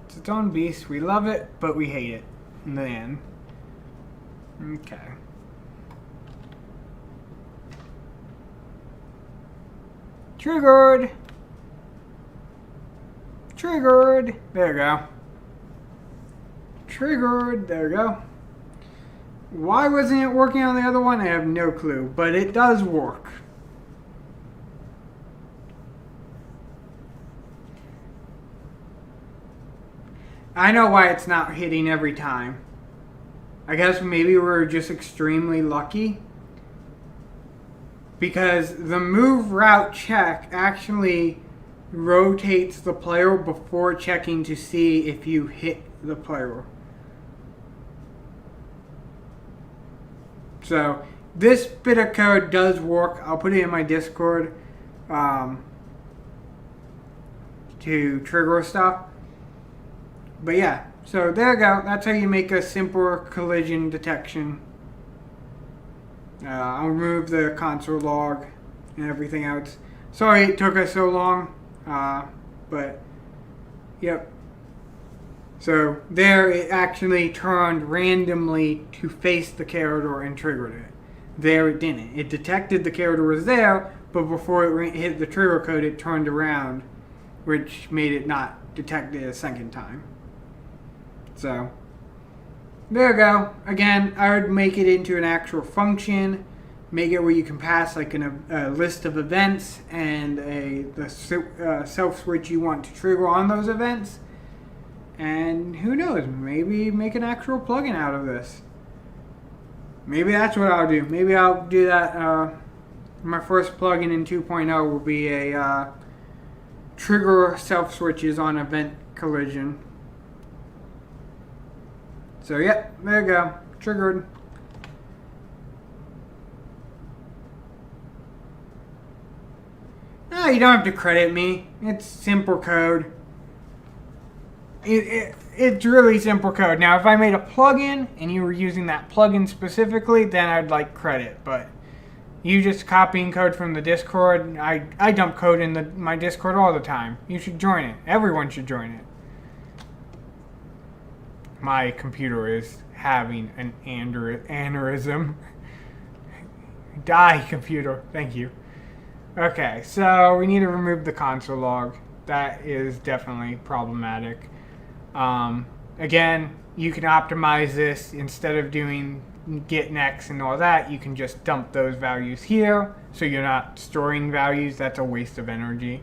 It's its own beast. We love it, but we hate it in the end. Okay. Triggered. Triggered. There we go. Triggered. There we go. Why wasn't it working on the other one? I have no clue, but it does work. I know why it's not hitting every time. I guess maybe we're just extremely lucky. Because the move route check actually rotates the player before checking to see if you hit the player. So this bit of code does work. I'll put it in my Discord to trigger stuff. But yeah, so there you go. That's how you make a simple collision detection. I'll remove the console log and everything else. Sorry it took us so long, but yep. So there it actually turned randomly to face the character and triggered it. There it didn't. It detected the character was there, but before it hit the trigger code it turned around, which made it not detect it a second time. So there you go. Again, I would make it into an actual function. Make it where you can pass like a list of events and the self switch you want to trigger on those events. And who knows, maybe make an actual plugin out of this. Maybe that's what I'll do. Maybe I'll do that. My first plugin in 2.0 will be a trigger self switches on event collision. So yep, there you go. Triggered. No, you don't have to credit me. It's simple code. It's really simple code. Now, if I made a plugin and you were using that plugin specifically, then I'd like credit. But you just copying code from the Discord. I dump code in my Discord all the time. You should join it. Everyone should join it. My computer is having an aneurysm. Die, computer. Thank you. Okay, so we need to remove the console log. That is definitely problematic. Again, you can optimize this. Instead of doing get next and all that, you can just dump those values here, so you're not storing values. That's a waste of energy.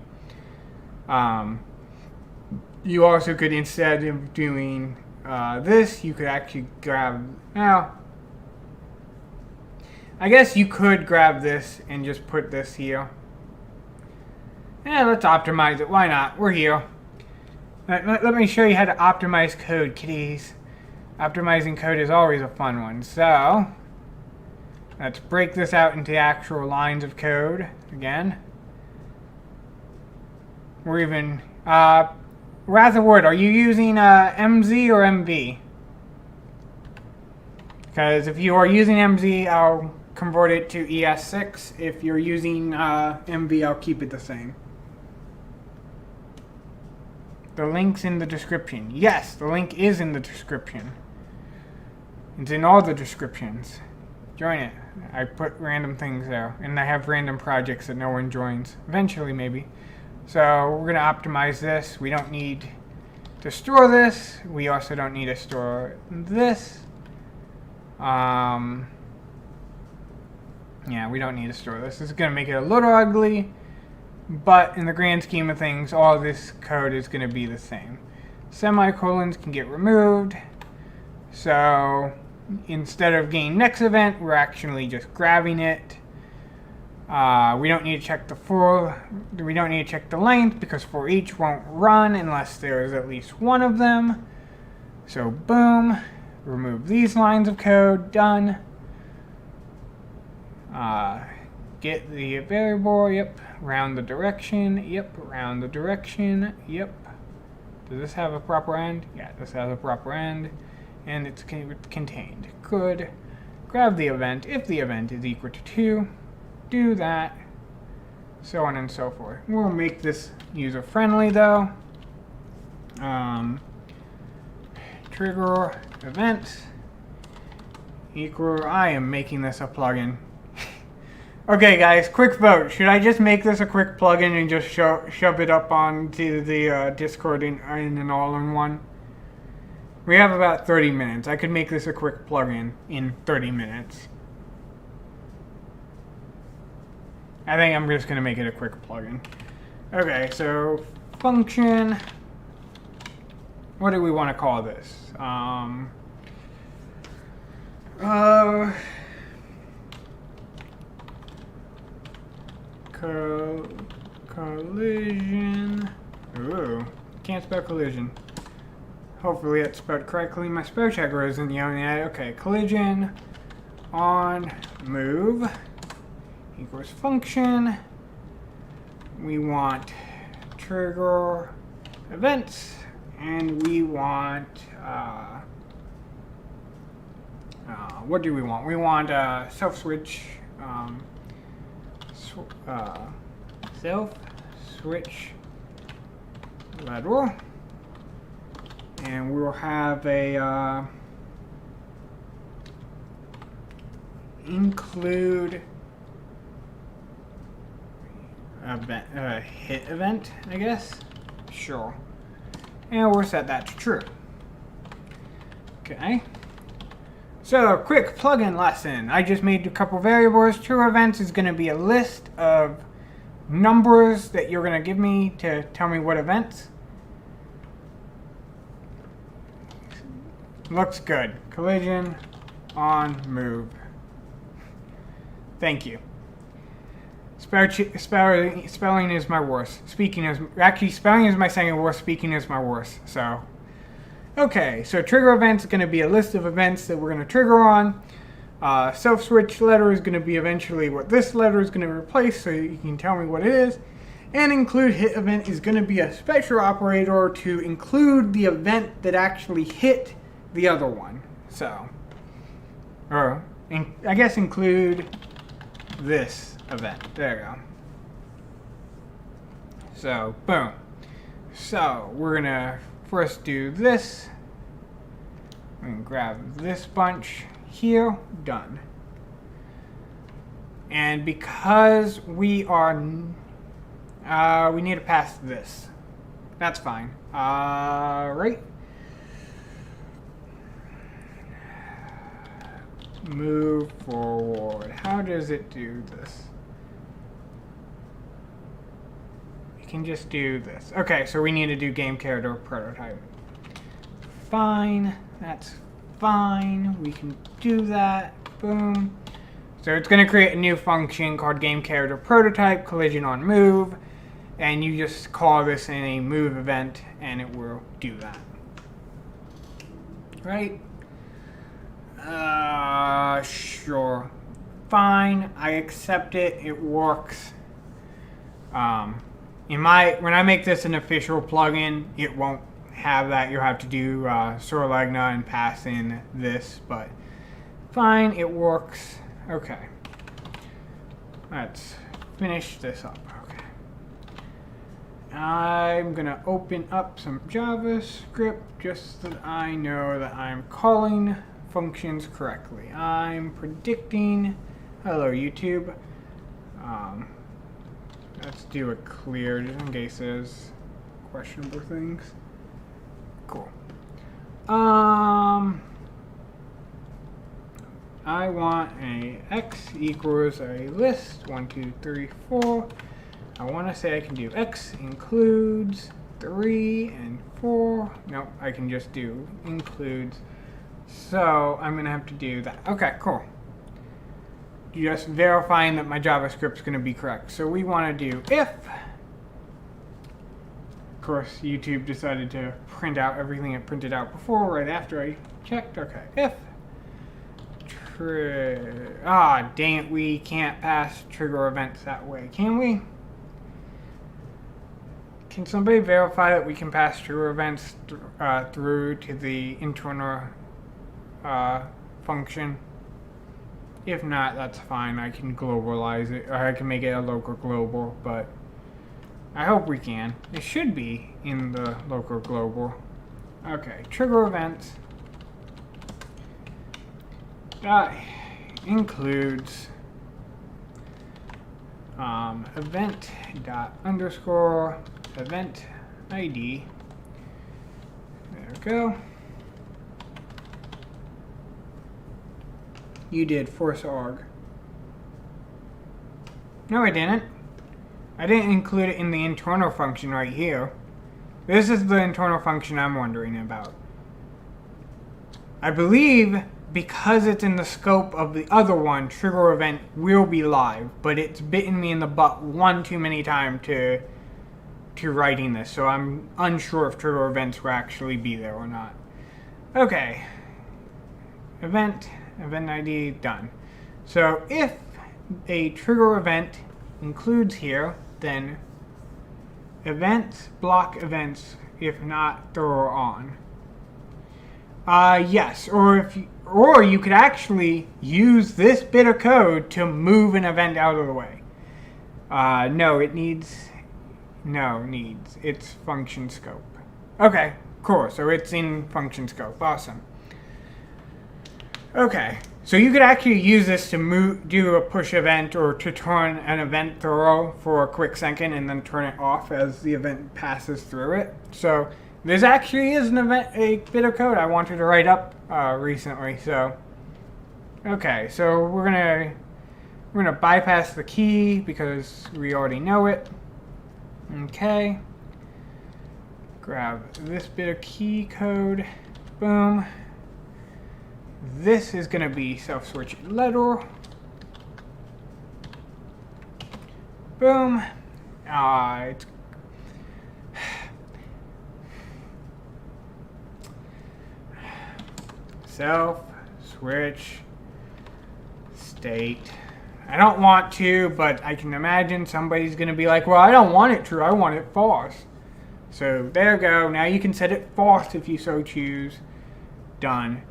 You also could, instead of doing this, you could actually grab, well, I guess you could grab this and just put this here. Yeah, let's optimize it. Why not? We're here. Let me show you how to optimize code, kiddies. Optimizing code is always a fun one. So, let's break this out into actual lines of code again. We're even, Wrath of Wood, are you using MZ or MV? Because if you are using MZ, I'll convert it to ES6. If you're using MV, I'll keep it the same. The link's in the description. Yes, the link is in the description. It's in all the descriptions. Join it. I put random things there. And I have random projects that no one joins. Eventually, maybe. So we're going to optimize this. We don't need to store this. We also don't need to store this. Yeah, we don't need to store this. This is going to make it a little ugly. But in the grand scheme of things, all this code is going to be the same. Semicolons can get removed. So instead of getting next event, we're actually just grabbing it. We don't need to check we don't need to check the length because for each won't run unless there is at least one of them. So boom, remove these lines of code, done. Get the variable, yep, round the direction, yep, round the direction, yep. Does this have a proper end? Yeah, this has a proper end, and it's contained. Good. Grab the event. If the event is equal to 2, do that, so on and so forth. We'll make this user-friendly, though. Trigger event equal, I am making this a plugin. Okay, guys, quick vote. Should I just make this a quick plugin and just shove it up onto the Discord in an all-in-one? We have about 30 minutes. I could make this a quick plugin in 30 minutes. I think I'm just going to make it a quick plugin. Okay, so function. What do we want to call this? Collision. Ooh, can't spell collision. Hopefully it's spelled correctly. My spell checker isn't yelling at it. Okay, collision on move equals function. We want trigger events, and we want what do we want? We want self switch. Self switch lateral, and we'll have a include event, hit event, I guess. Sure, and we'll set that to true. Okay. So, quick plugin lesson. I just made a couple variables. True events is going to be a list of numbers that you're going to give me to tell me what events. Looks good. Collision on move. Thank you. Spelling is my worst. Actually, spelling is my second worst. Speaking is my worst. So. Okay, so trigger event is going to be a list of events that we're going to trigger on. Self-switch letter is going to be eventually what this letter is going to replace, so you can tell me what it is. And include hit event is going to be a special operator to include the event that actually hit the other one. So, I guess include this event. There you go. So, boom. So, we're going to first do this. We can grab this bunch here. Done. And because we are, we need to pass this. That's fine. Right. Move forward. How does it do this? Can just do this. Okay, so we need to do game character prototype. Fine, that's fine. We can do that. Boom. So it's going to create a new function called game character prototype collision on move, and you just call this in a move event, and it will do that. Right? Sure. Fine. I accept it. It works. When I make this an official plugin, it won't have that. You'll have to do Legna and pass in this, but fine, it works. Okay. Let's finish this up. Okay. I'm gonna open up some JavaScript just so that I know that I'm calling functions correctly. I'm predicting. Hello, YouTube. Let's do a clear just in case there's questionable things. Cool. I want a x equals a list 1, 2, 3, 4. I want to say I can do x includes 3 and 4. Nope, I can just do includes. So I'm gonna have to do that. Okay, cool. Just verifying that my JavaScript's gonna be correct. So we wanna do if, of course, YouTube decided to print out everything it printed out before, right after I checked. Okay, if, dang it, we can't pass trigger events that way, can we? Can somebody verify that we can pass trigger events through to the internal function? If not, that's fine. I can globalize it, or I can make it a local global, but I hope we can. It should be in the local global. Okay, trigger events. That includes event dot underscore event ID. There we go. You did force arg. No, I didn't. I didn't include it in the internal function right here. This is the internal function I'm wondering about. I believe because it's in the scope of the other one, trigger event will be live, but it's bitten me in the butt one too many times to writing this, so I'm unsure if trigger events will actually be there or not. Okay. Event ID, done. So if a trigger event includes here, then events block events if not throw on. Yes, or you could actually use this bit of code to move an event out of the way. No, it's function scope. Okay, cool. So it's in function scope. Awesome. Okay, so you could actually use this to do a push event or to turn an event throw for a quick second and then turn it off as the event passes through it. So this actually is a bit of code I wanted to write up recently. So okay, so we're gonna bypass the key because we already know it. Okay, grab this bit of key code. Boom. This is going to be self-switch letter. Boom. It's self-switch state. I don't want to, but I can imagine somebody's going to be like, well, I don't want it true, I want it false. So there you go. Now you can set it false if you so choose. Done.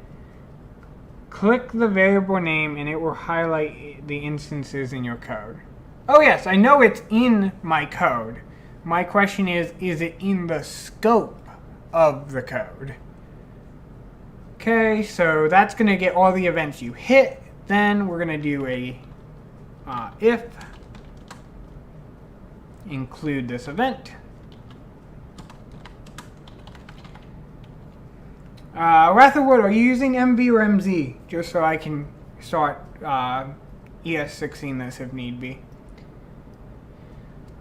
Click the variable name and it will highlight the instances in your code. Oh yes, I know it's in my code. My question is it in the scope of the code? Okay, so that's going to get all the events you hit. Then we're going to do a if include this event. Rutherwood, are you using MV or MZ? Just so I can start ES6ing this if need be.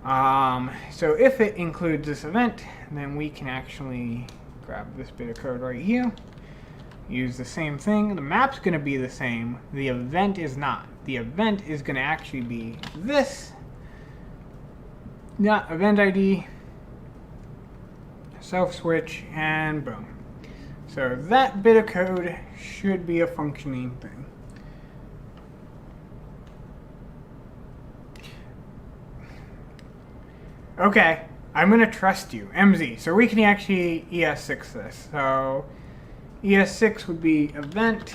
So if it includes this event, then we can actually grab this bit of code right here. Use the same thing. The map's going to be the same. The event is not. The event is going to actually be this. Not event ID, self-switch, and boom. So that bit of code should be a functioning thing. Okay, I'm going to trust you, MZ. So we can actually ES6 this. So ES6 would be event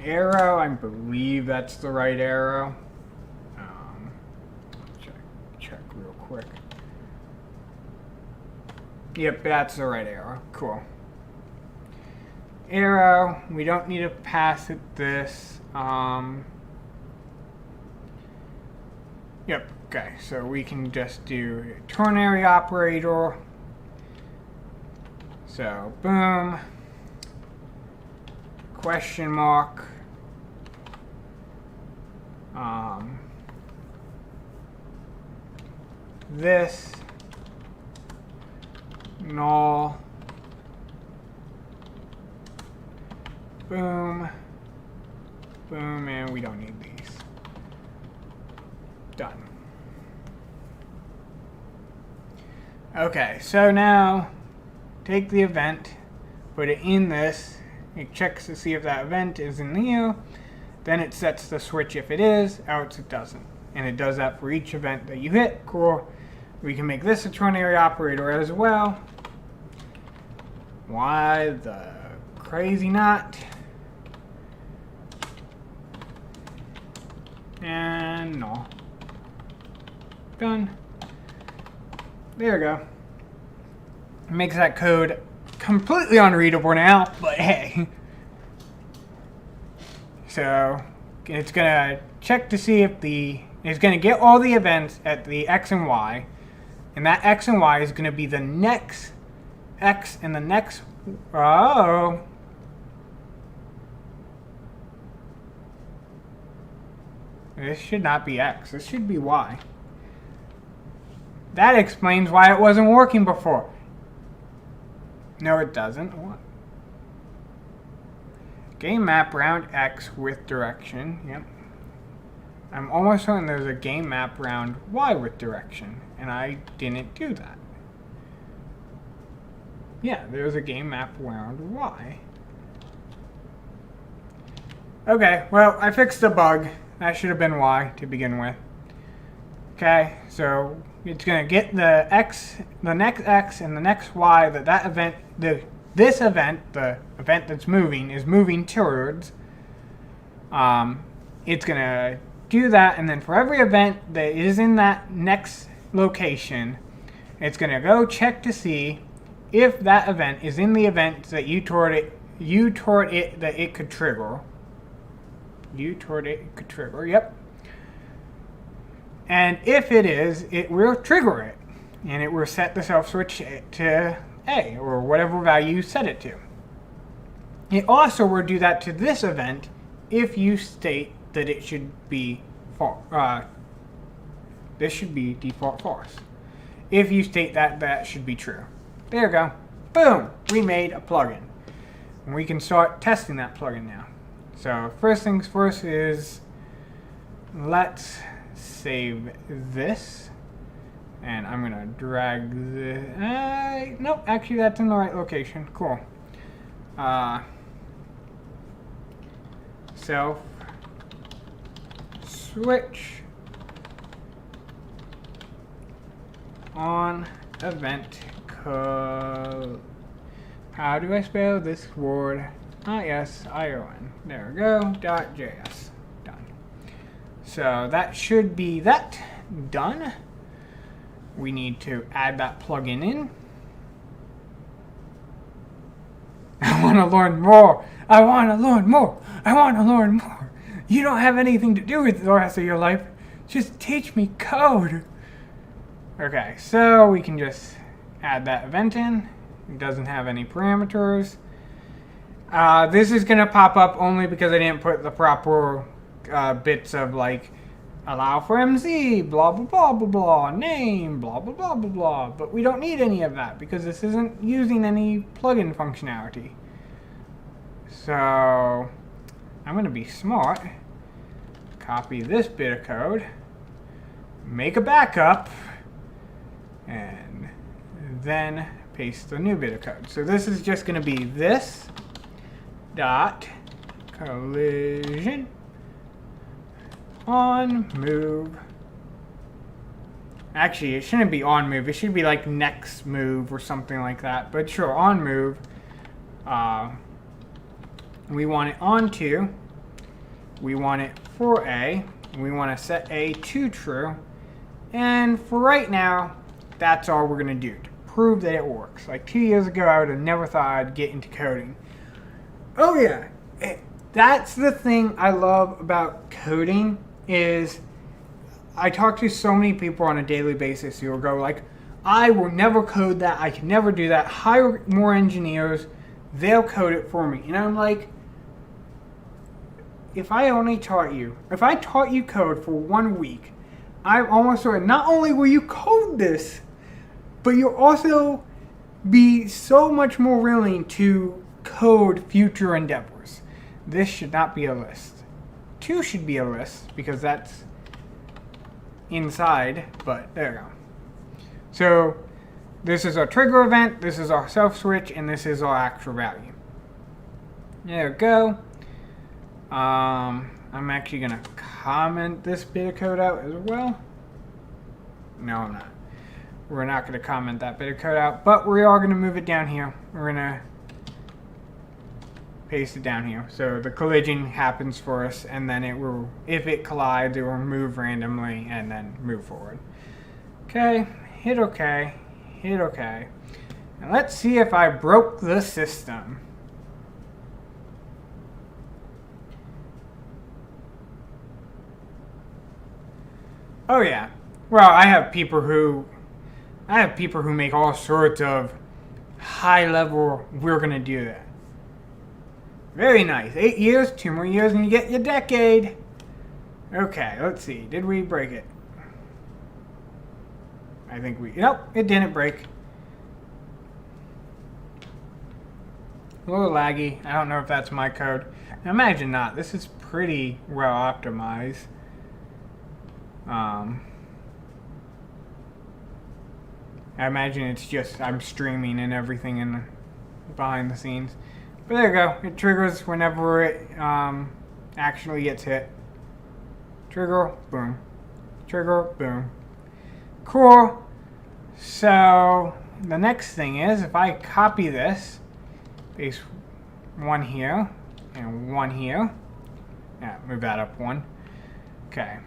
arrow. I believe that's the right arrow. Check real quick. Yep, that's the right arrow. Cool. Arrow. We don't need to pass it this. Yep. Okay. So we can just do a ternary operator. So boom. Question mark. This. null, boom, boom, and we don't need these. Done. Okay, so now take the event, put it in this, it checks to see if that event is in Neo, then it sets the switch if it is, else it doesn't. And it does that for each event that you hit. Cool. We can make this a ternary operator as well. Why the crazy not? And no. Done. There we go. It makes that code completely unreadable now, but hey. So it's gonna check to see if it's gonna get all the events at the X and Y, and that X and Y is gonna be the next X and the next, oh. This should not be X, this should be Y. That explains why it wasn't working before. No, it doesn't. What? Game map round X with direction. Yep. I'm almost certain there's a game map round Y with direction, and I didn't do that. Yeah, there's a game map round Y. Okay, well, I fixed the bug. That should have been Y to begin with. Okay, so it's going to get the X, the next X, and the next Y that event, this event, the event that's moving, is moving towards. It's going to do that, and then for every event that is in that next location, it's going to go check to see if that event is in the event that you toward it that it could trigger. Yep. And if it is, it will trigger it, and it will set the self switch to A, or whatever value you set it to. It also will do that to this event if you state that it should be this should be default false. If you state that that should be true. There we go. Boom! We made a plugin. And we can start testing that plugin now. So first things first is let's save this. And I'm going to drag the... nope, actually that's in the right location. Cool. Self switch on event code. How do I spell this word? I-S-I-O-N. There we go. .js. Done. So that should be that. Done. We need to add that plugin in. I want to learn more. I want to learn more. I want to learn more. You don't have anything to do with the rest of your life. Just teach me code. Okay, so we can just add that event in. It doesn't have any parameters. This is going to pop up only because I didn't put the proper bits of like allow for MZ, blah, blah, blah, blah, blah, name, blah, blah, blah, blah, blah. But we don't need any of that because this isn't using any plugin functionality. So I'm going to be smart. Copy this bit of code. Make a backup. And then paste the new bit of code. So this is just going to be this dot collision on move. Actually, it shouldn't be on move. It should be like next move or something like that. But sure, on move. We want it onto. We want it for A. We want to set A to true. And for right now, that's all we're going to do to prove that it works. Like 2 years ago, I would have never thought I'd get into coding. Oh yeah, that's the thing I love about coding is I talk to so many people on a daily basis who will go like, I will never code that, I can never do that, hire more engineers, they'll code it for me. And I'm like, if I taught you code for 1 week, I'm almost certain not only will you code this, but you'll also be so much more willing to code future endeavors. This should not be a list. 2 should be a list because that's inside, but there we go. So this is our trigger event, this is our self switch, and this is our actual value. There we go. I'm actually gonna comment this bit of code out as well. No, I'm not. We're not gonna comment that bit of code out, but we are gonna move it down here. We're gonna paste it down here. So the collision happens for us, and then it will, if it collides, it will move randomly and then move forward. Okay, hit OK, hit OK. And let's see if I broke the system. Oh yeah. Well, I have people who make all sorts of high level, we're gonna do that. Very nice. 8 years, 2 more years, and you get your decade. Okay, let's see. Did we break it? I think nope, it didn't break. A little laggy. I don't know if that's my code. I imagine not. This is pretty well optimized. I imagine it's just I'm streaming and everything in behind the scenes. But there you go. It triggers whenever it actually gets hit. Trigger, boom. Trigger, boom. Cool. So the next thing is if I copy this, paste 1 here and 1 here. Yeah, move that up 1. Okay.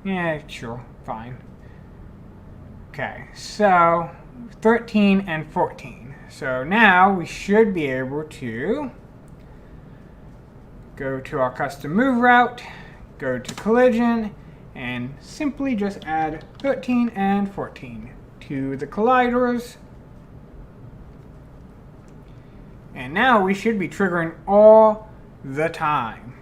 Yeah, sure, fine. Okay, so 13 and 14. So now we should be able to go to our custom move route, go to collision, and simply just add 13 and 14 to the colliders. And now we should be triggering all the time.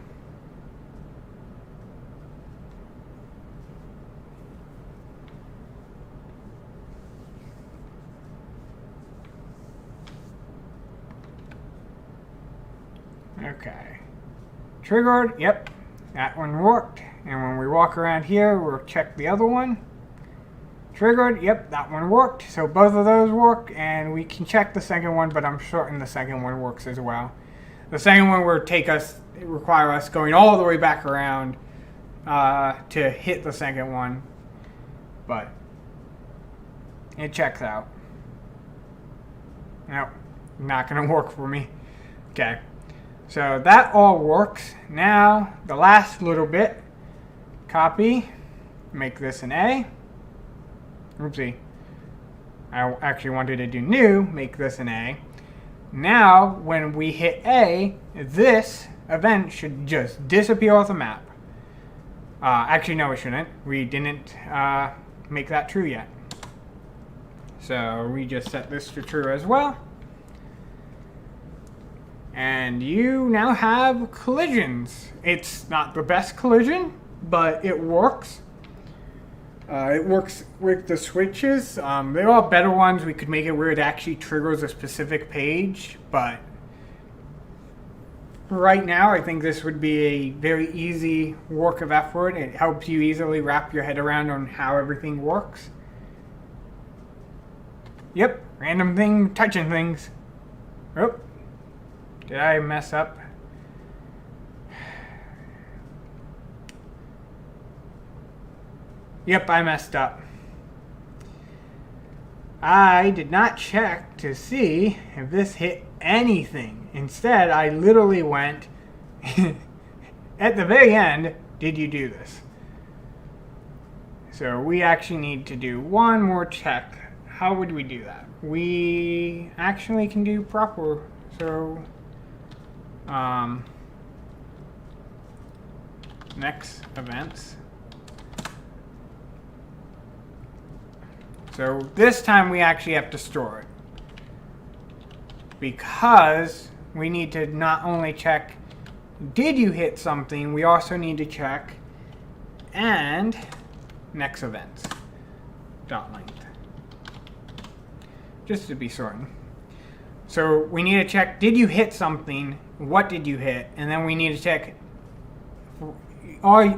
Okay. Triggered, yep, that one worked. And when we walk around here, we'll check the other one. Triggered, yep, that one worked. So both of those work, and we can check the second one, but I'm certain the second one works as well. The second one will require us going all the way back around to hit the second one, but it checks out. Nope, not gonna work for me. Okay. So that all works. Now, the last little bit, copy, make this an A. Oopsie. I actually wanted to do new, make this an A. Now, when we hit A, this event should just disappear off the map. Actually, no, it shouldn't. We didn't make that true yet. So we just set this to true as well. And you now have collisions. It's not the best collision, but it works. It works with the switches. There are better ones. We could make it where it actually triggers a specific page, but right now I think this would be a very easy work of effort. It helps you easily wrap your head around on how everything works. Yep, random thing touching things. Oh. Did I mess up? Yep, I messed up. I did not check to see if this hit anything. Instead, I literally went at the very end, did you do this? So we actually need to do one more check. How would we do that? We actually can do proper, so next events. So this time we actually have to store it because we need to not only check did you hit something, we also need to check and next events dot length. just to be certain. So we need to check, did you hit something? What did you hit? And then we need to check,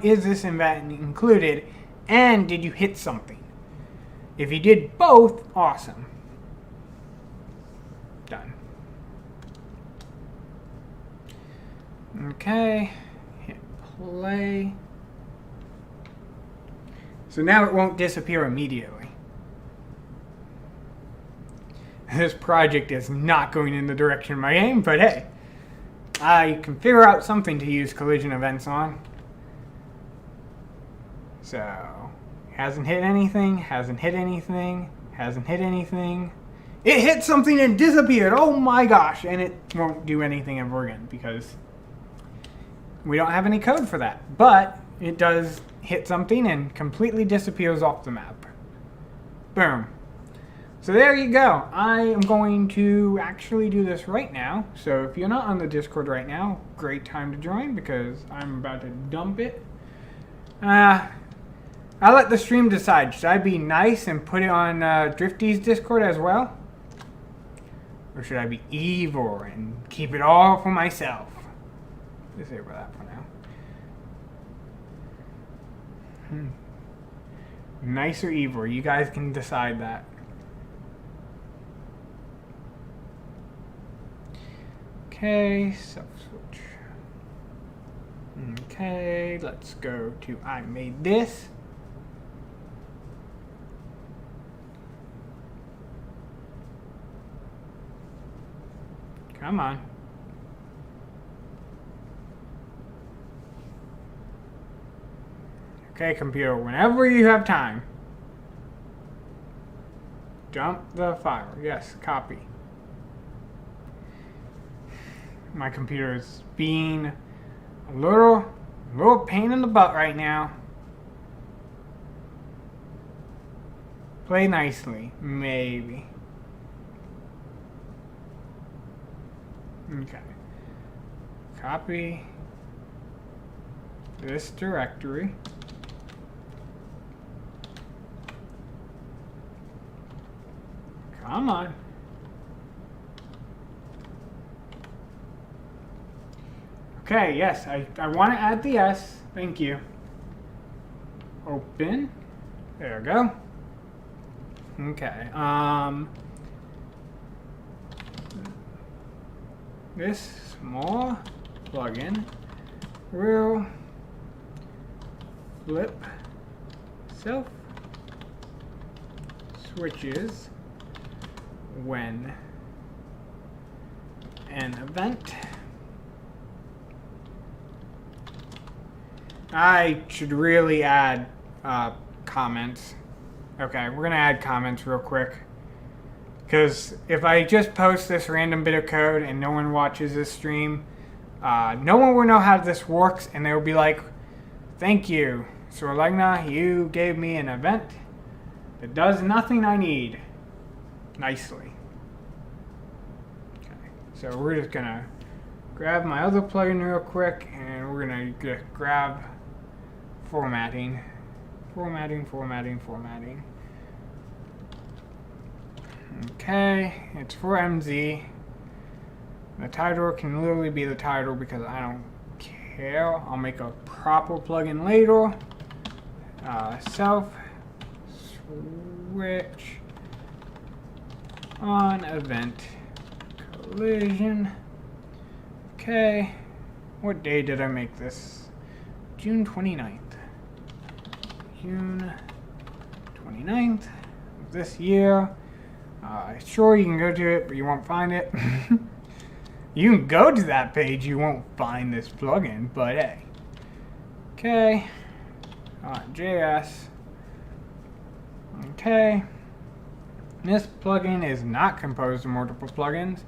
is this event included? And did you hit something? If you did both, awesome. Done. Okay, hit play. So now it won't disappear immediately. This project is not going in the direction of my game, but hey, I can figure out something to use collision events on. So, hasn't hit anything, hasn't hit anything, hasn't hit anything. It hit something and disappeared, oh my gosh, and it won't do anything ever again because we don't have any code for that. But it does hit something and completely disappears off the map. Boom. So there you go. I am going to actually do this right now. So if you're not on the Discord right now, great time to join because I'm about to dump it. I'll let the stream decide. Should I be nice and put it on Drifty's Discord as well? Or should I be evil and keep it all for myself? Disable that for now. Nice or evil? You guys can decide that. Okay, self-switch. Okay, let's go to I made this. Come on. Okay, computer, whenever you have time. Dump the file. Yes, copy. My computer is being a little pain in the butt right now. Play nicely, maybe. Okay. Copy this directory. Come on. Okay, yes, I want to add the S. Thank you. Open. There we go. Okay. This small plugin will flip self switches when an event. I should really add comments. Okay, we're gonna add comments real quick. Because if I just post this random bit of code and no one watches this stream, no one will know how this works and they'll be like, thank you, so Legna, you gave me an event that does nothing I need. Nicely. Okay, so we're just gonna grab my other plugin real quick and we're gonna grab formatting. Formatting. Okay, it's for MZ. The title can literally be the title because I don't care. I'll make a proper plugin later. Self switch on event collision. Okay, what day did I make this? June 29th. June 29th of this year. Sure, you can go to it, but you won't find it. You can go to that page, you won't find this plugin, but hey. Okay. JS. Okay. This plugin is not composed of multiple plugins.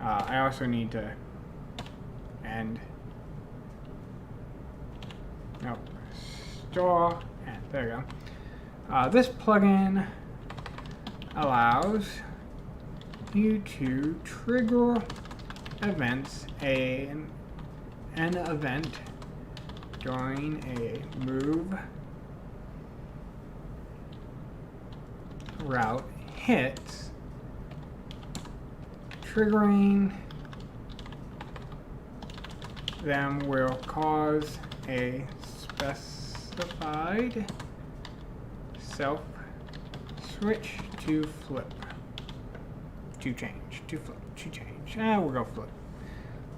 I also need to end. Nope. Store. And there you go. This plugin allows you to trigger events, an event during a move route hits, triggering them will cause a specified self switch to flip. To change. To flip. To change. We'll go flip.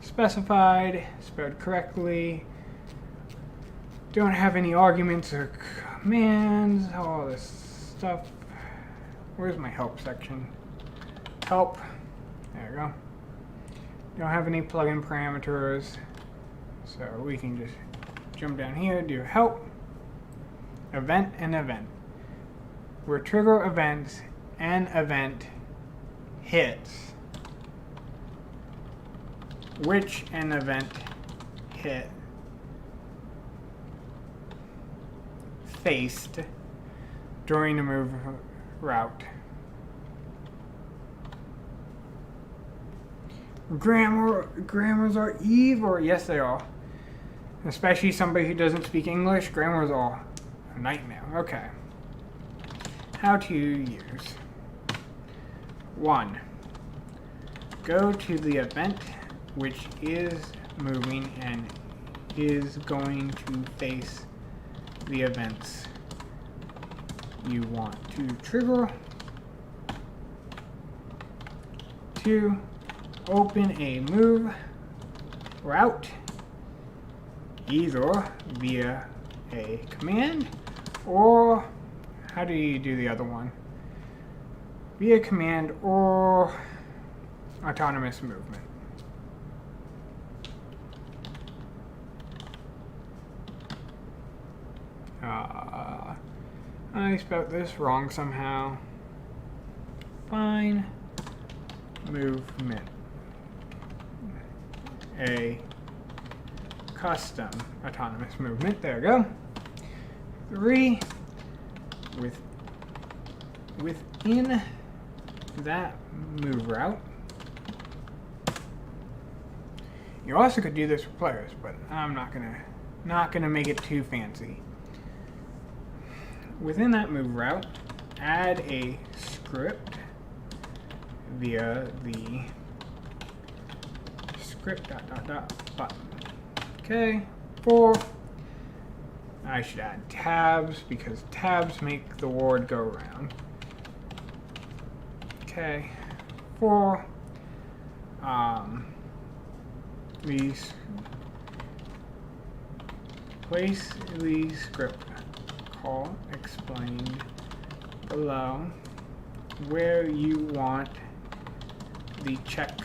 Specified. Spelled correctly. Don't have any arguments or commands. All this stuff. Where's my help section? Help. There we go. Don't have any plugin parameters. So we can just jump down here, do help, event, and event. Where trigger events and event hits, which an event hit faced during the move route. Grammars are evil. Yes, they are. Especially somebody who doesn't speak English, grammars are a nightmare. Okay. How to use. 1. Go to the event which is moving and is going to face the events you want to trigger. 2. Open a move route either via a command or how do you do the other one? Via command or autonomous movement. I spelled this wrong somehow. Fine. Movement. A custom autonomous movement. There we go. 3. Within that move route. You also could do this with players, but I'm not gonna make it too fancy. Within that move route, add a script via the script ... button. Okay. 4. I should add tabs because tabs make the word go around. Okay. 4. These place the script call explained below where you want the check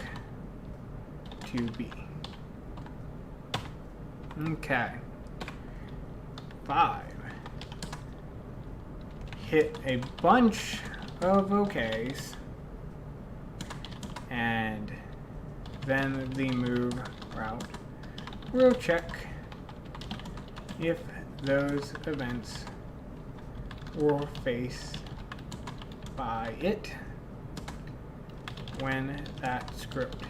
to be. Okay. 5. Hit a bunch of OKs and then the move route will check if those events were faced by it when that script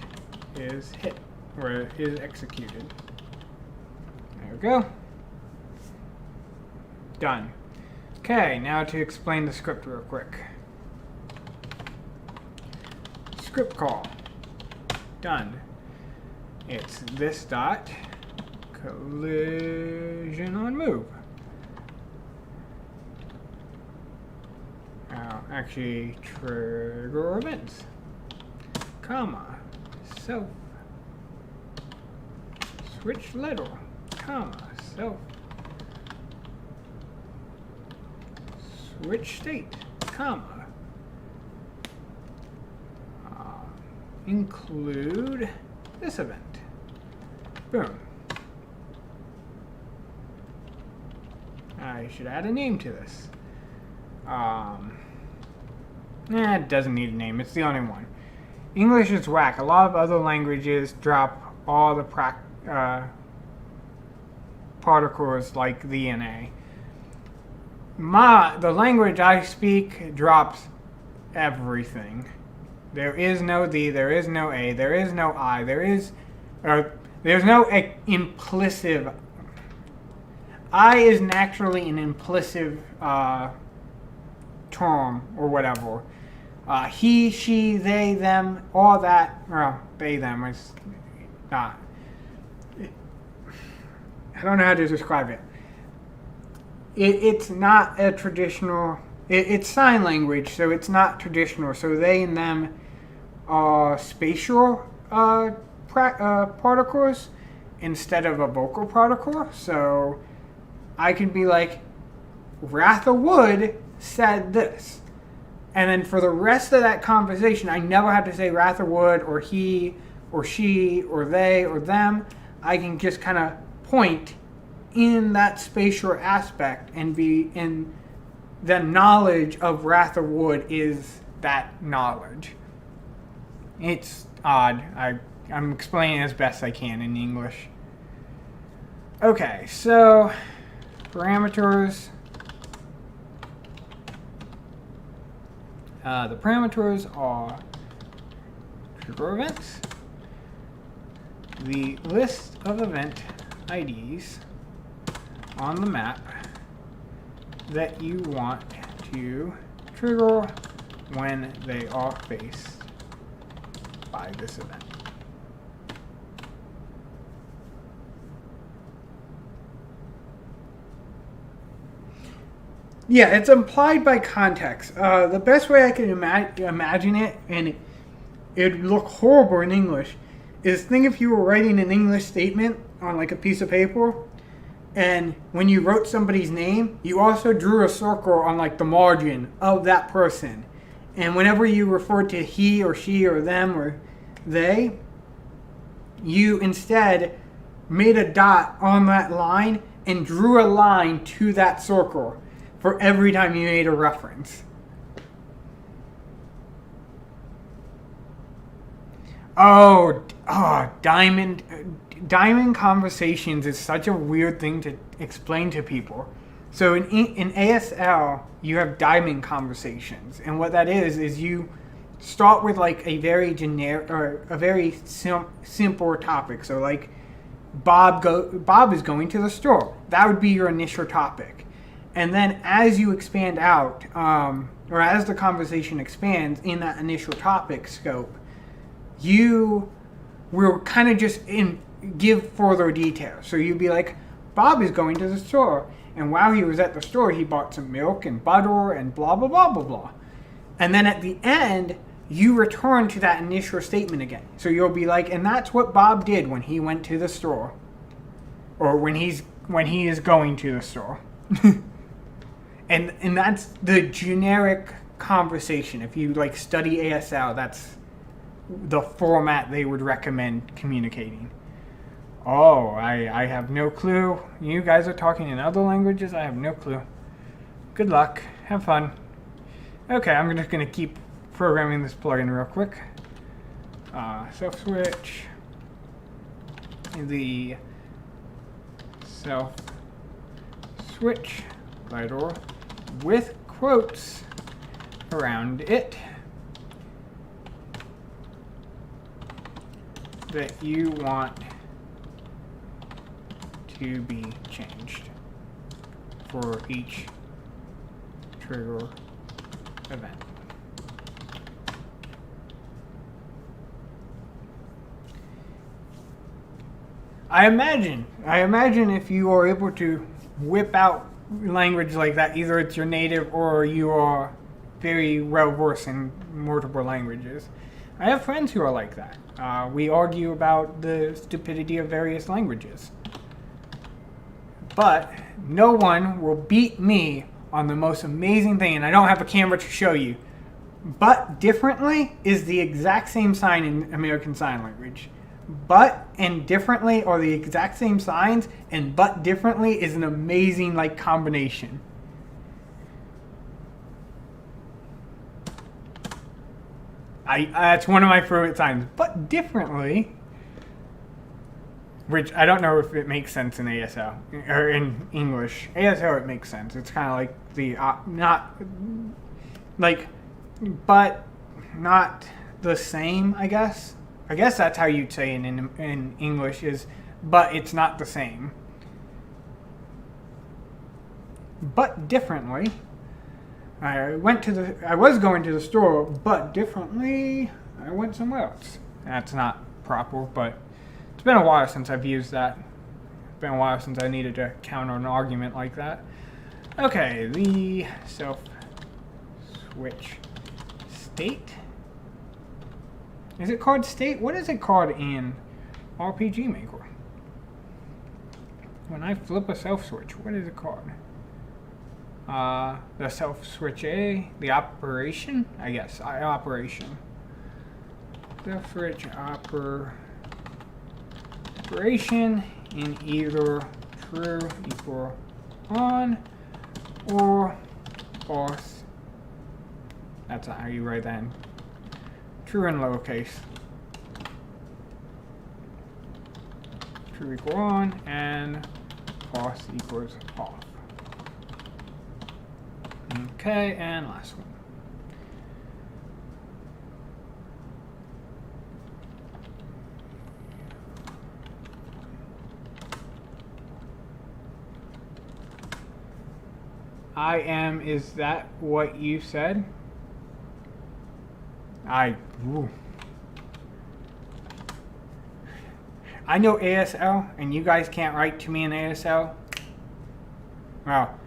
is hit or is executed. There we go. Done. Okay, now to explain the script real quick. Script call. Done. It's this dot collision on move. Actually trigger events, comma, self, switch letter, comma, self, switch state, comma, include this event. Boom. I should add a name to this. It doesn't need a name. It's the only one. English is whack. A lot of other languages drop all the particles like the and a. The language I speak drops everything. There is no the, there is no a, there is no I, there's no implicit. I is naturally an implicit term or whatever. He, she, they, them, all that. Well, they, them is not. I don't know how to describe it. It's not a traditional. It's sign language, so it's not traditional. So they and them are spatial particles instead of a vocal particle. So I can be like, Ratha Wood said this. And then for the rest of that conversation, I never have to say Ratha Wood or he or she or they or them. I can just kind of point in that spatial aspect and be in the knowledge of Ratha Wood is that knowledge. It's odd. I'm explaining as best I can in English. Okay, so parameters. The parameters are trigger events, the list of event IDs on the map that you want to trigger when they are faced by this event. Yeah, it's implied by context. The best way I can imagine it, and it would look horrible in English, is think if you were writing an English statement on like a piece of paper, and when you wrote somebody's name, you also drew a circle on like the margin of that person. And whenever you referred to he or she or them or they, you instead made a dot on that line and drew a line to that circle for every time you made a reference. Diamond conversations is such a weird thing to explain to people. So in ASL, you have diamond conversations, and what that is you start with like a very generic or a very simple topic. So like Bob is going to the store. That would be your initial topic. And then as you expand out, or as the conversation expands in that initial topic scope, you will kind of just give further details. So you'd be like, Bob is going to the store, and while he was at the store, he bought some milk and butter and blah, blah, blah, blah, blah. And then at the end, you return to that initial statement again. So you'll be like, and that's what Bob did when he went to the store, or when he is going to the store. And that's the generic conversation. If you like study ASL, that's the format they would recommend communicating. Oh, I have no clue. You guys are talking in other languages? I have no clue. Good luck. Have fun. Okay, I'm just going to keep programming this plugin real quick. Self switch. The self switch LiDAR with quotes around it that you want to be changed for each trigger event. I imagine if you are able to whip out language like that, either it's your native or you are very well versed in multiple languages. I have friends who are like that. We argue about the stupidity of various languages. But no one will beat me on the most amazing thing, and I don't have a camera to show you. But differently is the exact same sign in American Sign Language. But and differently are the exact same signs, and but differently is an amazing like combination. That's one of my favorite signs. But differently, which I don't know if it makes sense in ASL or in English. ASL it makes sense. It's kind of like the not like, but not the same. I guess that's how you'd say in English is, but it's not the same. But differently. I was going to the store, but differently, I went somewhere else. That's not proper, but it's been a while since I've used that. It's been a while since I needed to counter an argument like that. Okay, the self-switch state. Is it called state? What is it called in RPG Maker? When I flip a self-switch, what is it called? The self-switch A, the operation? I guess, operation. Self-switch operation in either true equal on or false. That's how you write that in. True in lowercase. True equal on and false equals off. Okay, and last one. I am, is that what you said? Ooh. I know ASL, and you guys can't write to me in ASL. Well,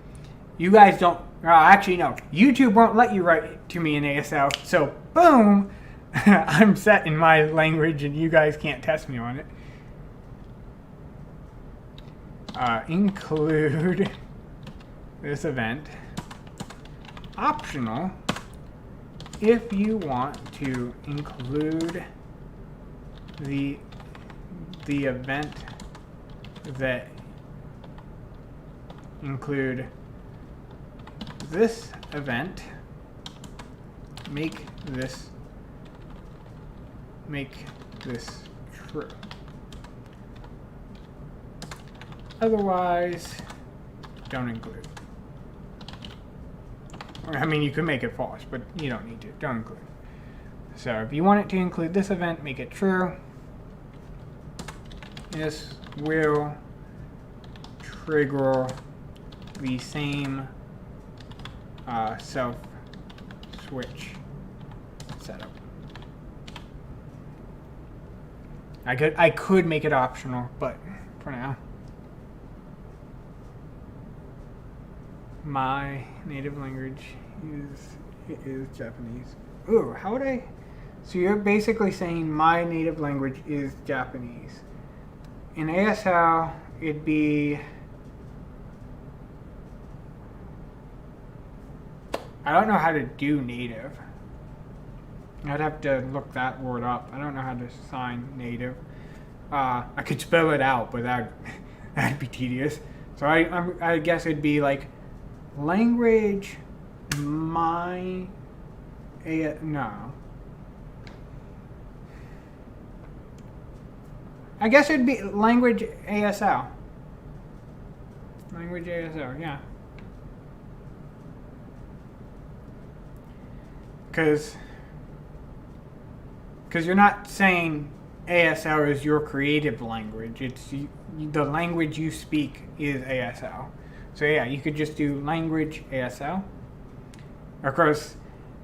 you guys don't. Well, actually, no. YouTube won't let you write to me in ASL. So, boom, I'm set in my language, and you guys can't test me on it. Include this event. Optional. If you want to include the event that include this event, make this true. Otherwise, don't include. I mean, you could make it false, but you don't need to. Don't include. So if you want it to include this event, make it true. This will trigger the same self-switch setup. I could make it optional, but for now. My native language is Japanese. Ooh, how would I? So you're basically saying my native language is Japanese. In ASL, it'd be. I don't know how to do native. I'd have to look that word up. I don't know how to sign native. I could spell it out, but that'd be tedious. So I guess it'd be like. Language, no. I guess it'd be language ASL. Language ASL, yeah. Because you're not saying ASL is your creative language. It's the language you speak is ASL. So yeah, you could just do language ASL. Of course,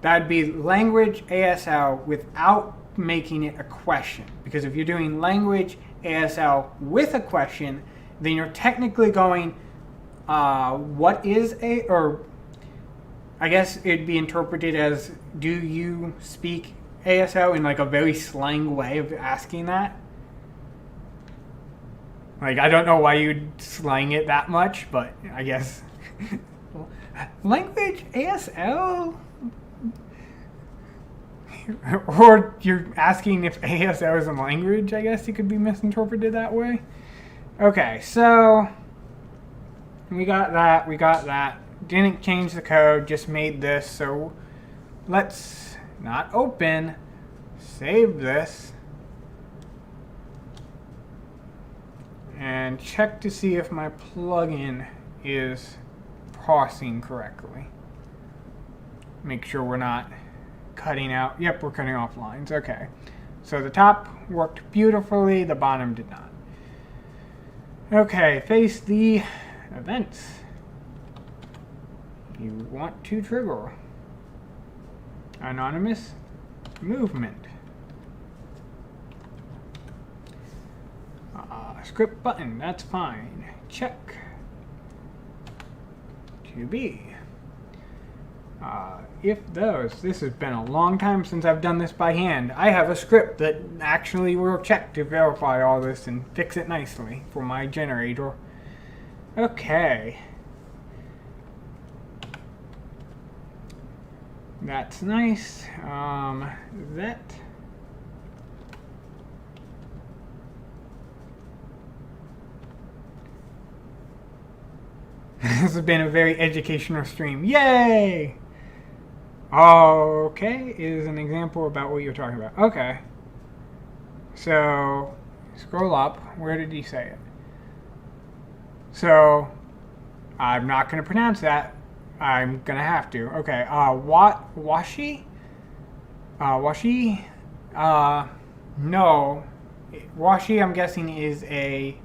that'd be language ASL without making it a question. Because if you're doing language ASL with a question, then you're technically going, what is or I guess it'd be interpreted as, do you speak ASL in like a very slang way of asking that? Like, I don't know why you'd slang it that much, but I guess. Language ASL? Or you're asking if ASL is a language, I guess it could be misinterpreted that way. Okay, so we got that. Didn't change the code, just made this. So let's not open, save this. And check to see if my plugin is parsing correctly. Make sure we're not cutting out. Yep, we're cutting off lines. Okay. So the top worked beautifully, the bottom did not. Okay, face the events you want to trigger. Anonymous movement. Script button, that's fine. Check. To be. If those, this has been a long time since I've done this by hand. I have a script that actually will check to verify all this and fix it nicely for my generator. Okay. That's nice. That. This has been a very educational stream. Yay! Okay, is an example about what you're talking about. Okay. So, scroll up. Where did he say it? So, I'm not going to pronounce that. I'm going to have to. Okay, washi? Washi? No. Washi, I'm guessing, is a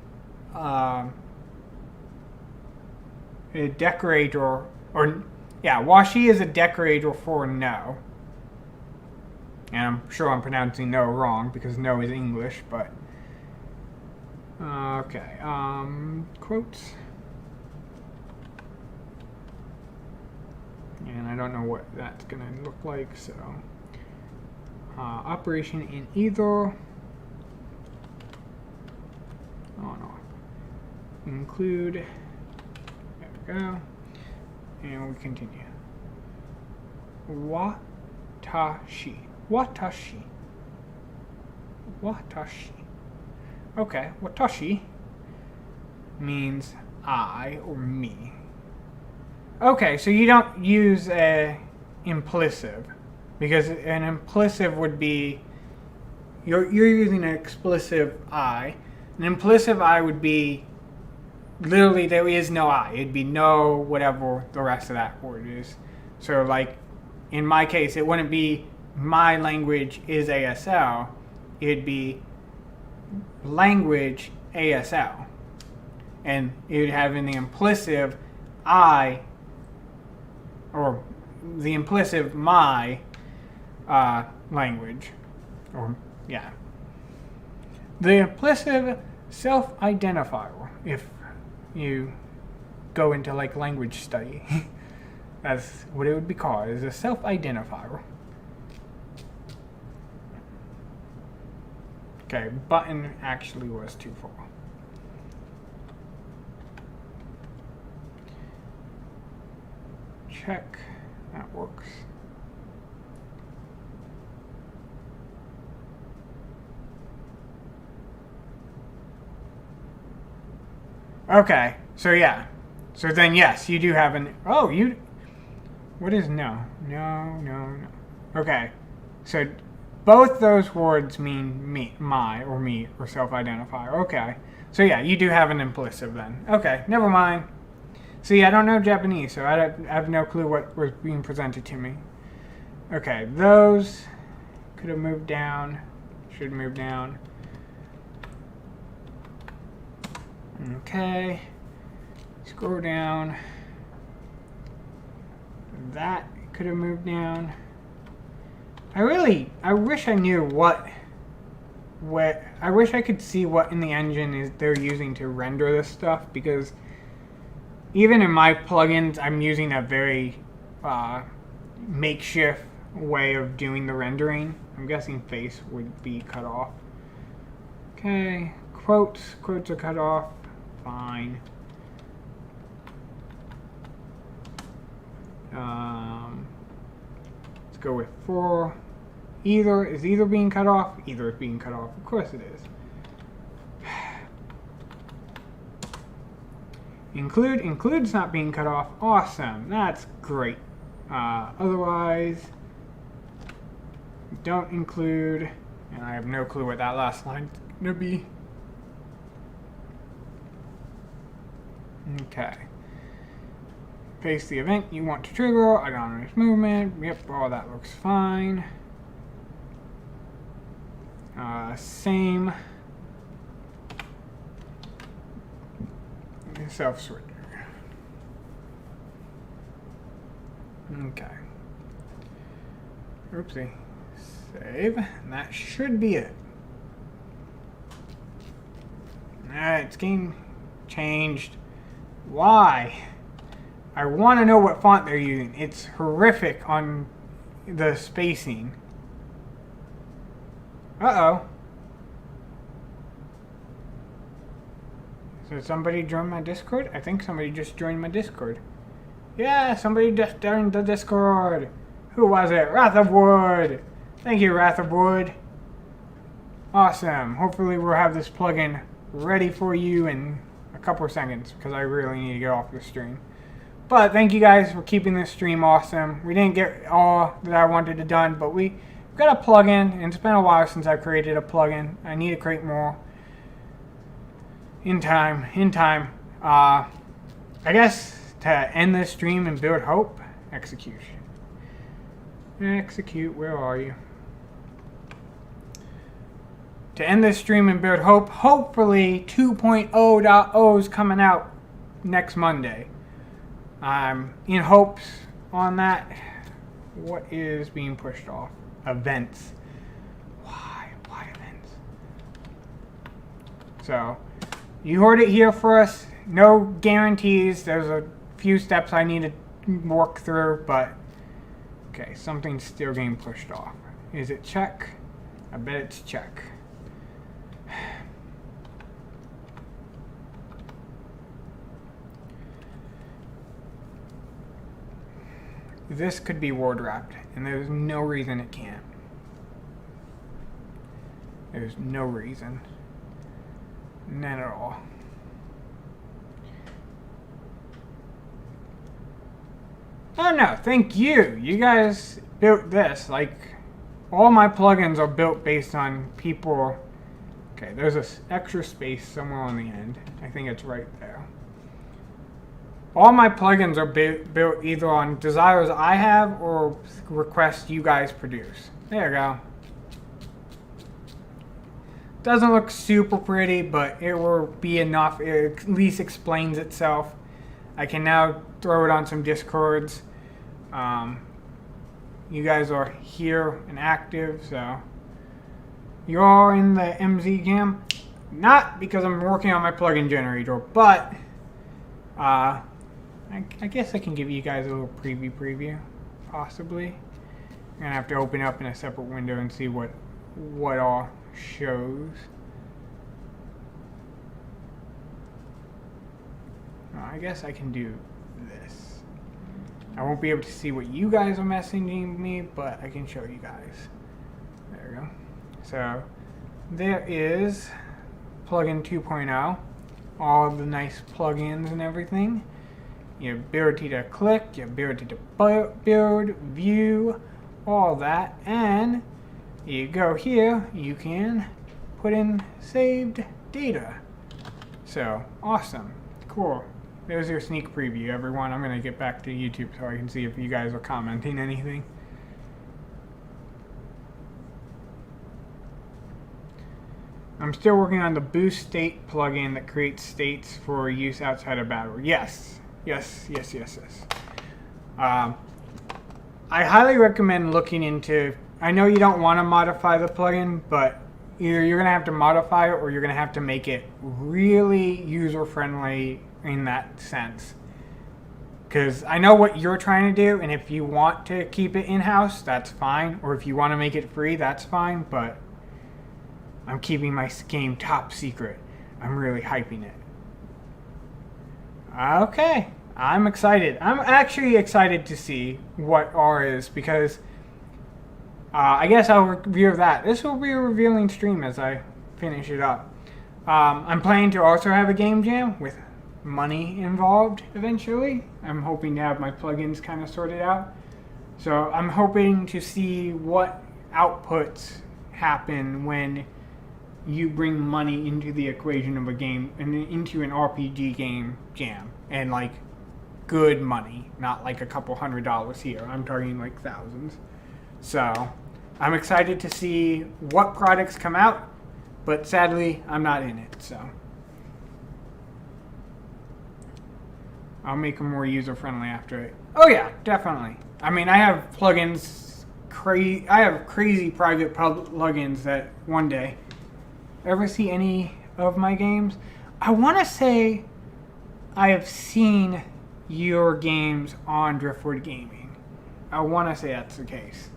decorator, or yeah, washi is a decorator for no. And I'm sure I'm pronouncing no wrong because no is English, but okay. Quotes. And I don't know what that's gonna look like, so operation in either. Oh no. Include. There we go. And we continue. Watashi. Watashi. Watashi. Okay, watashi means I or me. Okay, so you don't use a implicive, because an implicive would be you're using an explicit I. An implicit I would be literally there is no I. It'd be no whatever the rest of that word is. So like in my case, it wouldn't be my language is ASL. It'd be language ASL. And you'd have in the implicit I, or the implicit my language. Or, yeah. The implicit self-identifier, if you go into like language study, that's what it would be called, is a self-identifier. Okay, button actually was too far. Check, that works. Okay, so yeah. So then yes, you do have an, oh, you, what is no? No, no, no. Okay, so both those words mean me, my, or me, or self-identifier. Okay, so yeah, you do have an implicit then. Okay, never mind. See, I don't know Japanese, so I have no clue what was being presented to me. Okay, those could have moved down, should move down. Okay, scroll down. That could have moved down. I wish I knew what I wish I could see what in the engine they're using to render this stuff, because even in my plugins, I'm using a very makeshift way of doing the rendering. I'm guessing face would be cut off. Okay, quotes are cut off. Fine. Let's go with for. Either is either being cut off. Either is being cut off. Of course it is. Include's not being cut off. Awesome. That's great. Otherwise, don't include. And I have no clue what that last line is going to be. Okay. Paste the event you want to trigger. Anonymous movement. Yep, all that looks fine. Same. Self-switcher. Okay. Oopsie. Save. And that should be it. Alright, it's getting changed. Why? I want to know what font they're using. It's horrific on the spacing. Uh-oh. So somebody joined my Discord? I think somebody just joined my Discord. Yeah, somebody just joined the Discord. Who was it? Wrath of Wood. Thank you, Wrath of Wood. Awesome. Hopefully we'll have this plugin ready for you in a couple of seconds because I really need to get off the stream. But thank you guys for keeping this stream awesome. We didn't get all that I wanted to done, but we got a plugin, and it's been a while since I created a plugin. I need to create more in time. I guess to end this stream and build hope, execution. Execute, where are you? To end this stream and build hope, hopefully 2.0.0 is coming out next Monday. I'm in hopes on that. What is being pushed off? Events. Why events? So, you heard it here first. No guarantees. There's a few steps I need to work through, but okay, something's still getting pushed off. Is it check? I bet it's check. This could be word wrapped, and there's no reason it can't. There's no reason. None at all. Oh no, thank you. You guys built this. Like, all my plugins are built based on people. Okay, there's this extra space somewhere on the end. I think it's right there. All my plugins are built either on desires I have or requests you guys produce. There you go. Doesn't look super pretty, but it will be enough. It at least explains itself. I can now throw it on some Discords. You guys are here and active, so you're all in the MZ Jam. Not because I'm working on my plugin generator, but I guess I can give you guys a little preview, possibly. I'm gonna have to open up in a separate window and see what all shows. I guess I can do this. I won't be able to see what you guys are messaging me, but I can show you guys. There we go. So there is plugin 2.0, all the nice plugins and everything. Your ability to click, your ability to build, view, all that. And you go here, you can put in saved data. So, awesome. Cool. There's your sneak preview, everyone. I'm going to get back to YouTube so I can see if you guys are commenting anything. I'm still working on the boost state plugin that creates states for use outside of battle. Yes. I highly recommend looking into. I know you don't want to modify the plugin, but either you're going to have to modify it or you're going to have to make it really user-friendly in that sense. Because I know what you're trying to do, and if you want to keep it in-house, that's fine. Or if you want to make it free, that's fine. But I'm keeping my game top secret. I'm really hyping it. Okay, I'm excited. I'm actually excited to see what R is because I guess I'll review that. This will be a revealing stream as I finish it up. I'm planning to also have a game jam with money involved eventually. I'm hoping to have my plugins kind of sorted out. So I'm hoping to see what outputs happen when you bring money into the equation of a game and into an RPG game jam, and like good money, not like a couple $100s here. I'm talking like thousands. So I'm excited to see what products come out, but sadly I'm not in it. So I'll make them more user friendly after it. Oh yeah, definitely. I mean, I have plugins crazy private plugins that one day. Ever see any of my games? I want to say I have seen your games on Driftwood Gaming. I want to say that's the case.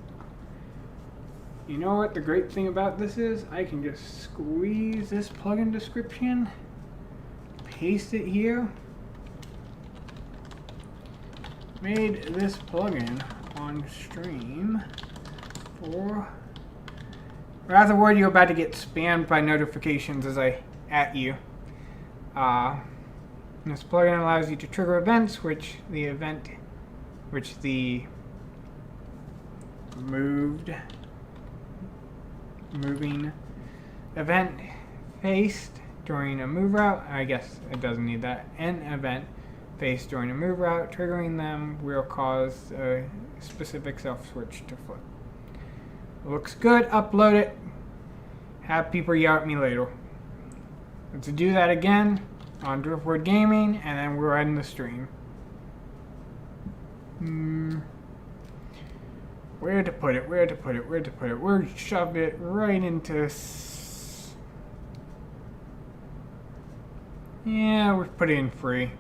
You know what the great thing about this is? I can just squeeze this plugin description, paste it here. Made this plugin on stream for... Rather worried you're about to get spammed by notifications as I at you. This plugin allows you to trigger events, which the moving event faced during a move route. I guess it doesn't need that. An event faced during a move route, triggering them will cause a specific self switch to flip. Looks good. Upload it. Have people yell at me later. Let's do that again on Driftwood Gaming, and then we're ending the stream. Where to put it? We'll shove it right into... Yeah, we'll put it in free.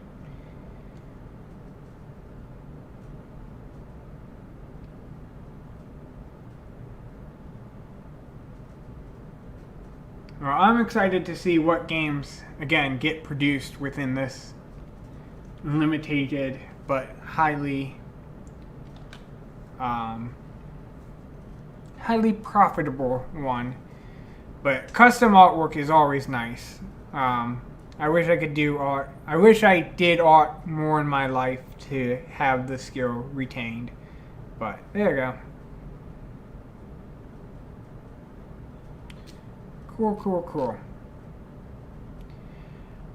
Well, I'm excited to see what games, again, get produced within this limited but highly profitable one. But custom artwork is always nice. I wish I could do art. I wish I did art more in my life to have the skill retained. But there you go. Cool.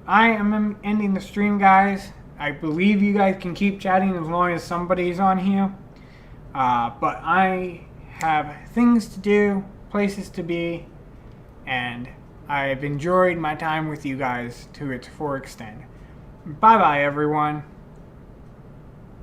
I am ending the stream, guys. I believe you guys can keep chatting as long as somebody's on here. But I have things to do, places to be, and I've enjoyed my time with you guys to its full extent. Bye-bye, everyone.